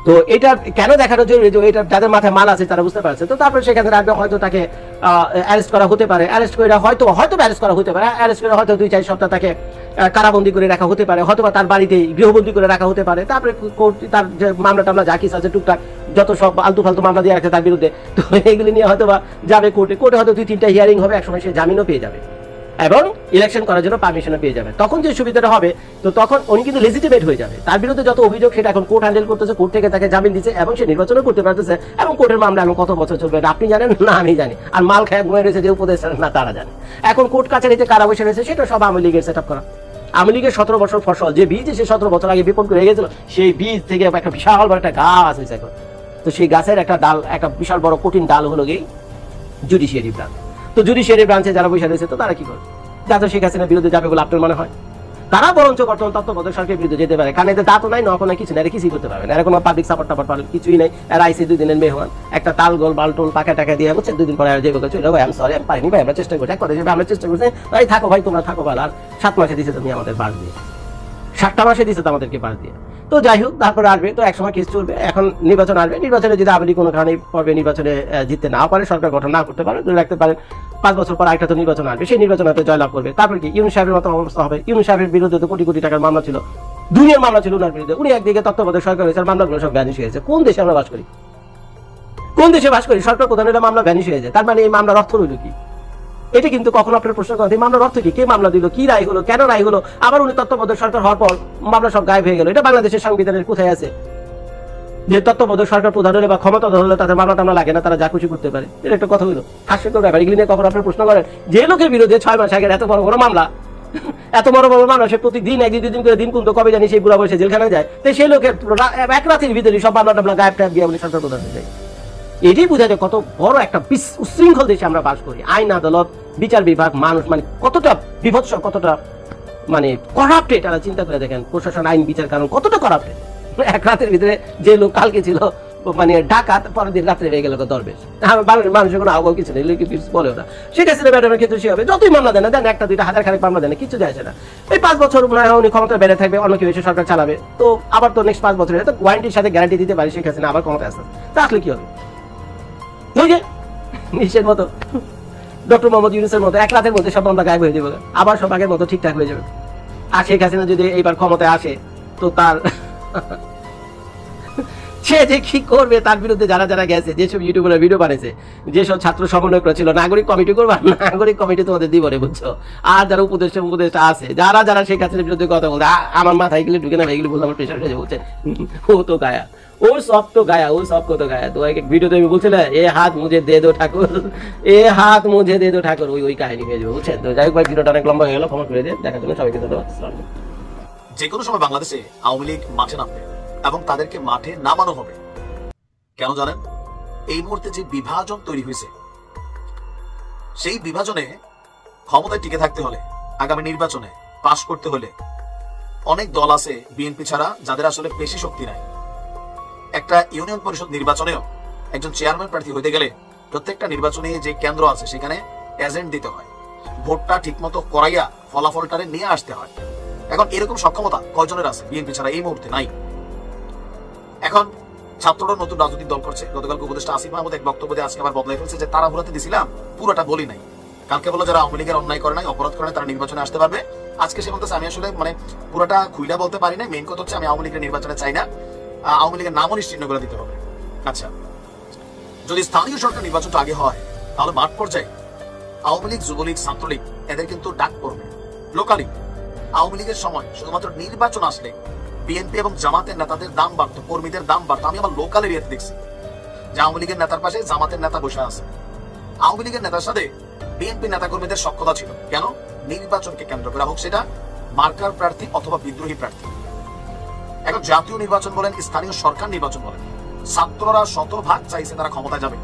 S3: তো এটা কেন দেখানো জরুরি, যে এটা যাদের মাথায় মাল আছে তারা বুঝতে পারছে। তো তারপরে সেখানে আসবে, হয়তো তাকে অ্যারেস্ট করা হতে পারে, অ্যারেস্ট করে হয়তো হয়তো 2-4 সপ্তাহ তাকে কারাবন্দি করে রাখা হতে পারে, হয়তো বা তার বাড়িতে গৃহবন্দী করে রাখা হতে পারে, তারপরে তার যে মামলা টামলা যা কিছু আছে টুকটাক যত সব আলতু ফালতু মামলা দিয়ে রাখছে তার বিরুদ্ধে, তো এগুলি নিয়ে হয়তো বা যাবে কোর্টে হয়তো 2-3টা হিয়ারিং হবে, একসময় সে জামিনও পেয়ে যাবে এবং ইলেকশন করার জন্য পারমিশনও পেয়ে যাবে। তখন যে সুবিধাটা হবে, তো তখন উনি কিন্তু লেজিটিমেট হয়ে যাবে, তার বিরুদ্ধে যত অভিযোগ সেটা এখন কোর্ট হ্যান্ডেল করতেছে, কোর্ট থেকে তাকে জামিন দিচ্ছে এবং সে নির্বাচনও করতে পারতেছে, এবং কোর্টের মামলা এখন কত বছর চলবে আপনি জানেন না, আমি জানি, আর মাল খায় ঘুমিয়ে রয়েছে যে উপদেশ না তারা জানে। এখন কোর্ট কাছারিতে কারা বসে রয়েছে সেটা সব আওয়ামী লীগের সেট আপ করা। আওয়ামী লীগের 17 বছর ফসল, যে বীজ সে 17 বছর আগে বিপন করে গেছিল, সেই বীজ থেকে একটা বিশাল বড় একটা গাছ হয়েছে এখন। তো সেই গাছের একটা ডাল, একটা বিশাল বড় কঠিন ডাল হলো গিয়ে জুডিশিয়ারি ব্রাঞ্চ। তো জুডিশিয়ারি ব্রাঞ্চে যারা বসে রয়েছে, তো তারা কি করে, যাদের শেখ হাসিনার বিরুদ্ধে যাবে বলে আপনার মনে হয়? তারা বরঞ্চ বর্তমান তত্ত্বাবধায়ক সরকারের বিরুদ্ধে যেতে পারে, কারণ এতে দাঁতও নাই নখ নাই কিছু নাই, কিছুই করতে পারবে না, এর কোনো পাবলিক সাপোর্ট পাবেন কিছুই নাই। আর আইসি 2 দিনের মেহমান, একটা তাল গোল বালটোল পাকা টাকা দিয়ে হচ্ছে 2 দিন পরে আর যে বলছে ভাই আমি সরি আমি পারিনি ভাই, আমরা চেষ্টা করছি, এক কথা আমরা চেষ্টা করছি, ভাই থাকো ভাই তোমরা থাকো ভালো। আর 7 মাসে দিছে তুমি আমাদের বাস দিয়ে, 7টা মাসে দিছে তো আমাদেরকে বাস দিয়ে। তো যাই হোক, তারপরে আসবে, তো একসময় কেস চলবে, এখন নির্বাচন আসবে, নির্বাচনে যদি আওয়ামী লীগ কোনো কারণে পর্বে নির্বাচনে জিততে না পারে, সরকার গঠন না করতে পারে, ধরে রাখতে পারেন 5 বছর পর একটা তো নির্বাচন আসবে, সেই নির্বাচনে জয়লাভ করবে, তারপরে কি ইউনূস সাহেবের মতো অবস্থা হবে। ইউনূস সাহেবের বিরুদ্ধে তো কোটি কোটি টাকার মামলা ছিল, দুনিয়ার মামলা ছিল ওনার বিরুদ্ধে, উনি একদিকে তত্ত্বাবধায়ক সরকার হয়েছে, মামলাগুলো সব ভ্যানিশ হয়েছে। কোন দেশে আমরা বাস করি, সরকার প্রধানের মামলা ভ্যানিশ হয়ে যায়, তার মানে এই মামলার অর্থ রইল কি? এটা কিন্তু কখনো আপনার প্রশ্ন করেন এই মামলার অর্থ কি, কে মামলা দিল, কি রায় হলো, কেন রায় হলো, আবার উনি তত্ত্বাবধায়ক সরকার হওয়ার পর মামলা সব গায়েব হয়ে গেল। এটা বাংলাদেশের সংবিধানের কোথায় আছে যে তত্ত্বাবধায়ক সরকার প্রধান হলে বা ক্ষমতা হলে তাদের মামলা টামলা লাগে না, তারা যা খুশি করতে পারে? এটা একটা কথা হলো হাস্যকর ব্যাপার। এগুলি নিয়ে কখনো আপনার প্রশ্ন করেন যে লোকের বিরুদ্ধে 6 মাস আগে এত বড় বড় মামলা, এত বড় বড় মামলা, সে প্রতিদিন 1-2 দিন করে দিন কিন্তু কবে জানি সেই বুড়া বয়সে জেলখানায় যায়, তো সেই লোকের এক রাতের ভিতরে সব মামলা টামলা গায়েব টায়েব গিয়ে উনি সরকার প্রধান হয়ে যায়। এটাই বোঝা যায় কত বড় একটা উশৃঙ্খল দেশে আমরা বাস করি। আইন আদালত বিচার বিভাগ মানুষ মানে কতটা বিভৎস, কতটা মানে করাপ্টেড, তারা চিন্তা করে দেখেন প্রশাসন, আইন, বিচার, কারণ কতটা করাপ্টেড। এক রাতের ভিতরে যে লোক কালকে ছিল মানে ডাকাত, পরের দিন রাত্রে হয়ে গেল দরবেশ। মানুষের কোনো আবহাওয়া কিছু নেই, কিছু বলেও না। শেখ হাসিনা ম্যাডামের ক্ষেত্রে সে হবে, যতই মামলা দেন না দেন, একটা দুইটা হাজার খানিক মামলা দেন, কিছু যায় আসে না। এই 5 বছর মনে হয় উনি ক্ষমতা বেড়ে থাকবে, অন্য কেউ এসে সরকার চালাবে, তো আবার তো নেক্সট 5 বছরের তো ওয়ারেন্টির সাথে গ্যারান্টি দিতে পারি শেখ হাসিনা আবার ক্ষমতা আসতে, তা আসলে কি হবে? ওই যে নিশ্চয়ের মতো ডক্টর মোহাম্মদ ইউনূসের মতো এক রাতের মধ্যে সব মামলা গায়েব হয়ে যাবে, আবার সব আগের মতো ঠিকঠাক হয়ে যাবে। আর শেখ হাসিনা যদি এইবার ক্ষমতায় আসে তো তার সে যে কি করবে, তার বিরুদ্ধে যারা যারা গেছে, যেসব ইউটিউবাররা ভিডিও বানিয়েছে, যেসব ছাত্র সমন্বয় করেছিল, নাগরিক কমিটি করবা, নাগরিক কমিটি তোমাদের দিব রে, বুঝছো? আর যারা উপদেষ্টা আছে, যারা যারা শেখ হাসিনার বিরুদ্ধে কথা বলতে, আমার মাথায় গেলে ঢুকে না, এগুলো বলতে আমার প্রেশার হয়ে যাবে, বুঝছেন? ও তো গায়া, ও সব তো গায়া, ও সব কত গায়া। তো এক ভিডিওতে আমি বলছিলাম, এ হাত মুঝে দে দো ঠাকুর, এ হাত মুঝে দে দো ঠাকুর, ওই কাহিনী হয়ে যাবে, বুঝছেন? তো যাই হোক ভাই, ভিডিওটা অনেক লম্বা হয়ে গেল, ক্ষমা করে দিয়ে দেখার জন্য সবাইকে ধন্যবাদ।
S2: যে কোনো সময় বাংলাদেশে আওয়ামী লীগ মাঠে নামবে এবং তাদেরকে মাঠে নামানো হবে। কেন জানেন? এই মুহূর্তে যে বিভাজন তৈরি হয়েছে, সেই বিভাজনে ক্ষমতায় টিকে থাকতে হলে, আগামী নির্বাচনে পাশ করতে হলে অনেক দল আছে বিএনপি ছাড়া যাদের আসলে বেশি শক্তি নাই। একটা ইউনিয়ন পরিষদ নির্বাচনেও একজন চেয়ারম্যান প্রার্থী হইতে গেলে প্রত্যেকটা নির্বাচনে যে কেন্দ্র আছে সেখানে এজেন্ট দিতে হয়, ভোটটা ঠিকমতো করাইয়া ফলাফলটারে নিয়ে আসতে হয়। এখন এরকম সক্ষমতা কয়জনের আছে? বিএনপি ছাড়া এই মুহূর্তে নাই। এখন ছাত্ররা নতুন রাজনৈতিক দল করছে। গতকালকে উপদেষ্টা আসিফ মাহমুদ এক বক্তব্য দিয়ে আজকে আবার বদলাই ফেলছে যে তারা ভুলাতে দিছিলাম, পুরোটা বলি নাই। কালকে বলো যারা আওয়ামী লীগের অন্যায় করে নাই, অপরাধ করে নাই, তারা নির্বাচনে আসতে পারবে। আজকে সে বলতেছে আমি আসলে মানে পুরোটা খুইলা বলতে পারি না, মেইন কথা হচ্ছে আমি আওয়ামী লীগের নির্বাচনে চাই না, আওয়ামী লীগের নামও নিশ্চিহ্ন করে দিতে হবে। আচ্ছা, যদি স্থানীয় সরকার নির্বাচনটা আগে হয় তাহলে মাঠ পর্যায়ে আওয়ামী লীগ, যুবলীগ, ছাত্রলীগ এদের কিন্তু ডাক পড়বে। লোকালি আওয়ামী লীগের সময় শুধুমাত্র নির্বাচন আসলে বিএনপি এবং জামাতের নেতাদের দাম বাড়তো, কর্মীদের দাম বাড়তো। আমি আমার লোকাল এরিয়াতে দেখছি যে আওয়ামী লীগের নেতার পাশে জামাতের নেতা বসে আছে। আওয়ামী লীগের নেতার সাথে বিএনপি নেতা কর্মীদের সখ্যতা ছিল। কেন? নির্বাচনকে কেন্দ্র করে, হোক সেটা মার্কার প্রার্থী অথবা বিদ্রোহী প্রার্থী। এখন জাতীয় নির্বাচন বলেন, স্থানীয় সরকার নির্বাচন বলেন, ছাত্ররা শতভাগ চাইছে তারা ক্ষমতায় যাবে।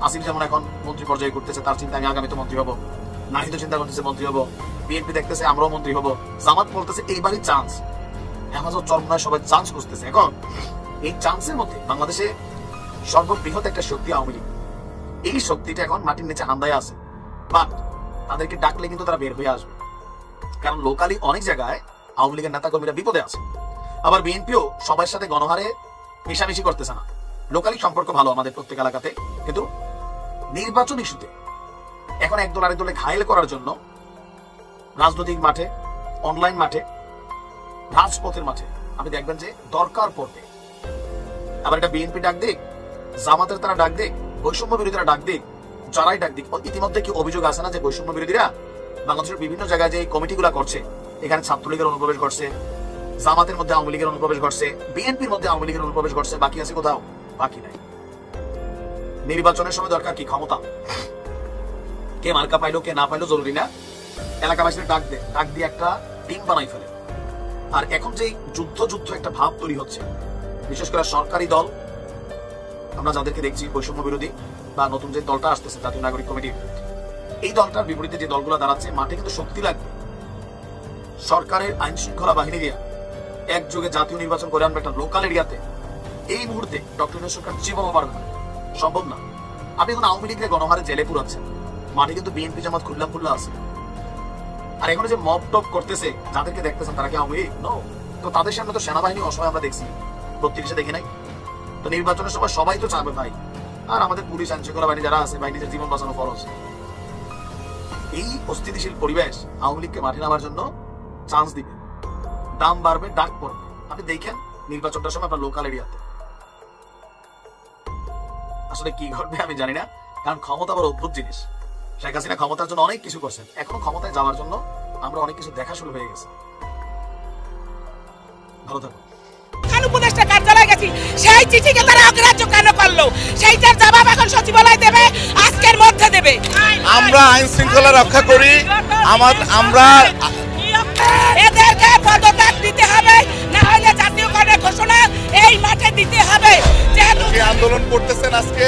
S2: আসিফ যেমন এখন মন্ত্রী পর্যায়ে করতেছে, তার চিন্তা আমি আগামী তো মন্ত্রী হবো, নাহিদ চিন্তা করতেছে মন্ত্রী হবো, বিএনপি দেখতেছে আমরাও মন্ত্রী হবো, জামাত বলতেছে এইবারই চান্স, হেফাজত চরমনায় সবাই চান্স খুঁজতেছে। এখন এই চান্সের মধ্যে বাংলাদেশে সর্ববৃহৎ একটা শক্তি আওয়ামী লীগ। এই শক্তিটা এখন মাটির নিচে হান্দায় আছে, বাট তাদেরকে ডাকলে কিন্তু তারা বের হয়ে আসবে। কারণ লোকালি অনেক জায়গায় আওয়ামী লীগের নেতা কর্মীরা বিপদে আছে। আবার বিএনপিও সবার সাথে গণহারে মিশামিশি করতেছে না। লোকালি সম্পর্ক ভালো আমাদের প্রত্যেক এলাকাতে, কিন্তু নির্বাচন ইস্যুতে এখন একদল আরেক দলে ঘায়েল করার জন্য রাজনৈতিক মাঠে, অনলাইন মাঠে, রাজপথের মাঠে আপনি দেখবেন যে দরকার পড়বে। আবার এটা বিএনপি ডাক দিক, জামাতের তারা ডাক দিক, বৈষম্য বিরোধীরা ডাক দিক, যারাই ডাক দিক, ইতিমধ্যে কি অভিযোগ আছে না যে বৈষম্য বিরোধীরা বাংলাদেশের বিভিন্ন জায়গায় যে কমিটিগুলা করছে, এখানে ছাত্রলীগের অনুপ্রবেশ ঘটছে, জামাতের মধ্যে আওয়ামী লীগের অনুপ্রবেশ ঘটছে, বিএনপির মধ্যে আওয়ামী লীগের অনুপ্রবেশ ঘটছে, বাকি আছে কোথাও? বাকি নাই। নির্বাচনের সময় দরকার কি? ক্ষমতা। কে মার্কা পাইলো কে না পাইলো জরুরি না, এলাকাবাসীরা ডাক দিয়ে একটা টিম বানাই ফেলে। আর এখন যে যুদ্ধ একটা ভাব তৈরি হচ্ছে, বিশেষ করে সরকারি দল আমরা যাদেরকে দেখছি বৈষম্য বিরোধী বা নতুন যে দলটা আসতেছে জাতীয় নাগরিক কমিটি, এই দলটার বিপরীতে যে দলগুলো দাঁড়াচ্ছে, মাঠে কিন্তু শক্তি লাগবে। সরকারের আইন শৃঙ্খলা বাহিনী দিয়ে একযোগে জাতীয় নির্বাচন করে আনবে একটা লোকাল এরিয়াতে, এই মুহূর্তে ডক্টর ইউনূস সরকার জীবনও পারবে না, সম্ভব না। আপনি এখন আওয়ামী লীগের গণহারে জেলে পুরাচ্ছেন, মাঠে কিন্তু বিএনপি জামাত খুল্লা আছে। আর এখন যে মব টপ করতেছে যাদেরকে দেখতেছেন তারা কি আওয়ামী লীগ? নো। তো তাদের সামনে তো সেনাবাহিনী অসময় আমরা দেখছি, প্রত্যেকে দেখি নাই। তো নির্বাচনের সময় সবাই তো চাবে ভাই, আর আমাদের পুলিশ আইন শৃঙ্খলা বাহিনী যারা আছে ভাই, নিজের জীবন বাঁচানো ফরজ। এই অস্থিতিশীল পরিবেশ আওয়ামী লীগকে মাঠে নামার জন্য চান্স দিবে, দাম বাড়বে, ডাক পড়বে। আপনি দেখেন নির্বাচনটার সময় আপনার লোকাল এরিয়াতে আসলে কি ঘটবে আমি জানি না, কারণ ক্ষমতা বড় অদ্ভুত জিনিস। শেখ হাসিনা ক্ষমতার জন্য অনেক কিছু করছেন, এখনো ক্ষমতায় যাওয়ার জন্য আমরা অনেক কিছু দেখা শুরু হয়ে গেছে। ভালো থাকুন।
S4: উপদেষ্টা কার্যালয়ে গেছি, সেই চিঠিকে তারা অগ্রাহ্য কেন করলো? সেইটার জবাব এখন সচিবালয় দেবে, আজকের মধ্যে দেবে।
S5: আমরা আইন শৃঙ্খলা রক্ষা করি, আমরা
S4: এদেরকে পদত্যাগ দিতে হবে, না হলে জাতীয়করণের ঘোষণা এই মাঠে দিতে হবে।
S5: যে আন্দোলন করতেছেন আজকে,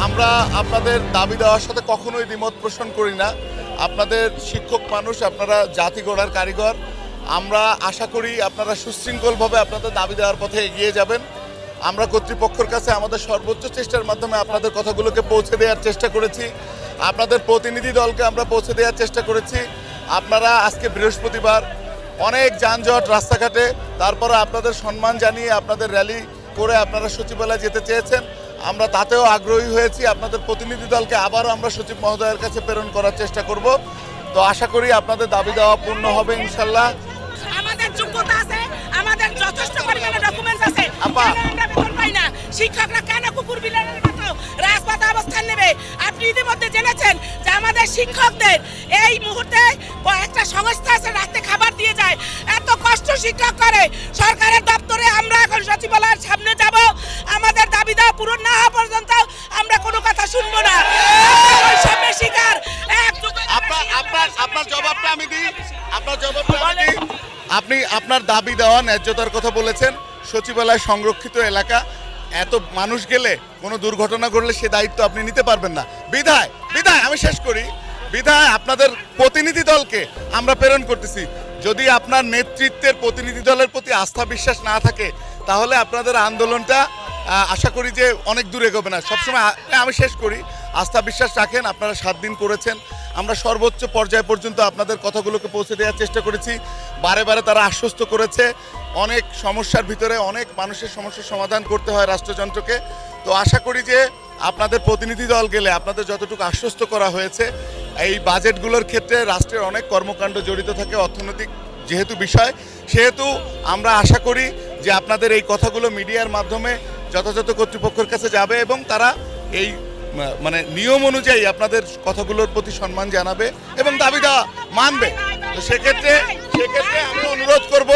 S5: আমরা আপনাদের দাবি দেওয়ার সাথে কখনোই দ্বিমত পোষণ করি না। আপনাদের শিক্ষক মানুষ, আপনারা জাতি গড়ার কারিগর। আমরা আশা করি আপনারা সুশৃঙ্খলভাবে আপনাদের দাবি দেওয়ার পথে এগিয়ে যাবেন। আমরা কর্তৃপক্ষের কাছে আমাদের সর্বোচ্চ চেষ্টার মাধ্যমে আপনাদের কথাগুলোকে পৌঁছে দেওয়ার চেষ্টা করেছি। আপনাদের প্রতিনিধি দলকে আমরা পৌঁছে দেওয়ার চেষ্টা করেছি। আপনারা আজকে বৃহস্পতিবার, অনেক যানজট রাস্তাঘাটে, তারপরে আপনাদের সম্মান জানিয়ে আপনাদের র্যালি করে আপনারা সচিবালয়ে যেতে চেয়েছেন। আমরা তাতেও আগ্রহী হয়েছি। আপনাদের প্রতিনিধি দলকে আবারও আমরা সচিব মহোদয়ের কাছে প্রেরণ করার চেষ্টা করব। তো আশা করি আপনাদের দাবি দেওয়া পূর্ণ হবে ইনশাল্লাহ।
S4: আমাদের যোগ্যতা আছে, আমাদের যথেষ্ট পরিমাণে ডকুমেন্টস আছে,
S5: আপা।
S4: কেন আমরা বেতন পাই না? শিক্ষকরা কেন কুকুর বিলালের মতো রাজপথে অবস্থান নেবে? আপনি ইতিমধ্যে জেনেছেন যে আমাদের শিক্ষকদের এই মুহূর্তে একটা সংস্থা আছে, রাতে খাবার দিয়ে যায়। এত কষ্ট শিক্ষক করে সরকারের দপ্তরে। আমরা এখন সচিবালয়ের সামনে যাব। আমাদের দাবি দেওয়া পূরণ না হওয়া পর্যন্ত আমরা কোনো কথা শুনবো না। বৈষম্যের শিকার এক যুগের
S5: আপনার জবাবটা আমি দিই। আপনি আপনার দাবি দেওয়া ন্যায্যতার কথা বলেছেন। সচিবালয় সংরক্ষিত এলাকা, এত মানুষ গেলে কোনো দুর্ঘটনা ঘটলে সে দায়িত্ব আপনি নিতে পারবেন না। বিধায় আমি শেষ করি, বিধায় আপনাদের প্রতিনিধি দলকে আমরা প্রেরণ করতেছি। যদি আপনার নেতৃত্বের প্রতিনিধি দলের প্রতি আস্থা বিশ্বাস না থাকে, তাহলে আপনাদের আন্দোলনটা আশা করি যে অনেক দূর এগোবে না। সবসময় আমি শেষ করি, আস্থা বিশ্বাস রাখেন। আপনারা 7 দিন করেছেন, আমরা সর্বোচ্চ পর্যায় পর্যন্ত আপনাদের কথাগুলোকে পৌঁছে দেওয়ার চেষ্টা করেছি। বারে বারে তারা আশ্বস্ত করেছে। অনেক সমস্যার ভিতরে অনেক মানুষের সমস্যার সমাধান করতে হয় রাষ্ট্রযন্ত্রকে। তো আশা করি যে আপনাদের প্রতিনিধি দল গেলে আপনাদের যতটুকু আশ্বস্ত করা হয়েছে, এই বাজেটগুলোর ক্ষেত্রে রাষ্ট্রের অনেক কর্মকাণ্ড জড়িত থাকে, অর্থনৈতিক যেহেতু বিষয়, সেহেতু আমরা আশা করি যে আপনাদের এই কথাগুলো মিডিয়ার মাধ্যমে যথাযথ কর্তৃপক্ষের কাছে যাবে এবং তারা এই মানে নিয়ম অনুযায়ী আপনাদের কথাগুলোর প্রতি সম্মান জানাবে এবং দাবি দেওয়া মানবে। তো সেক্ষেত্রে আমি অনুরোধ করব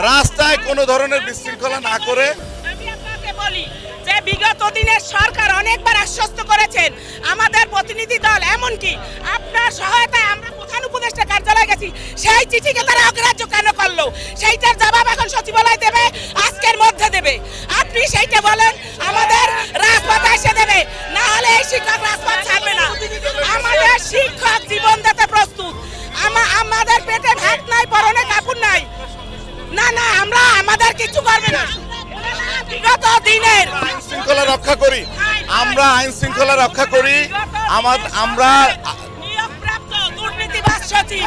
S5: রাস্তায় কোনো ধরনের বিশৃঙ্খলা না করে।
S4: আমি আপনাকে বলি যে বিগত দিনের সরকার অনেকবার আশ্বস্ত করেছেন আমাদের প্রতিনিধি দল, এমনকি আপনার সহায়তায় আমরা প্রধান উপদেষ্টা কার্যালয়ে গেছি। সেই চিঠিকে তারা অগ্রাহ্য কেন করলো? সেইটার জবাব এখন সচিবালয় দেবে, আজকের মধ্যে দেবে। আপনি সেইটা বলেন, আমাদের রাজপথে এসে দেবে, না হলে এই শিক্ষক রাজপথ ছাড়বে না। আমাদের শিক্ষক জীবন দিতে প্রস্তুত। আমাদের পেটে ভাত নাই, পরনে কাপড় নাই। না আমরা আমাদের কিছু করবে না। বিগত দিনের
S5: আইন শৃঙ্খলা রক্ষা করি, আমরা আইন শৃঙ্খলা রক্ষা করি। আমরা
S4: নিয়োগপ্রাপ্ত দুর্নীতিবাজ সচিব,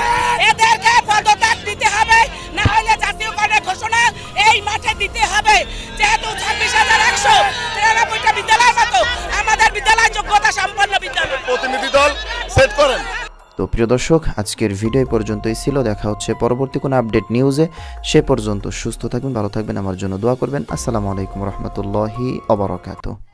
S4: এদেরকে পদত্যাগ দিতে হবে, না হলে জাতীয়করণের ঘোষণা এই মাঠে দিতে হবে। যেহেতু 26,193টা বিদ্যালয়ের মতো আমাদের বিদ্যালয় যোগ্যতা সম্পন্ন বিদ্যালয়।
S5: প্রতিনিধি দল সেট করেন।
S1: তো প্রিয় দর্শক, আজকের ভিডিও পর্যন্তই ছিল। দেখা হচ্ছে পরবর্তী কোনো আপডেট নিউজে। সে পর্যন্ত সুস্থ থাকবেন, ভালো থাকবেন, আমার জন্য দোয়া করবেন। আসসালামু আলাইকুম রহমতুল্লাহি ওয়া বারাকাতুহু।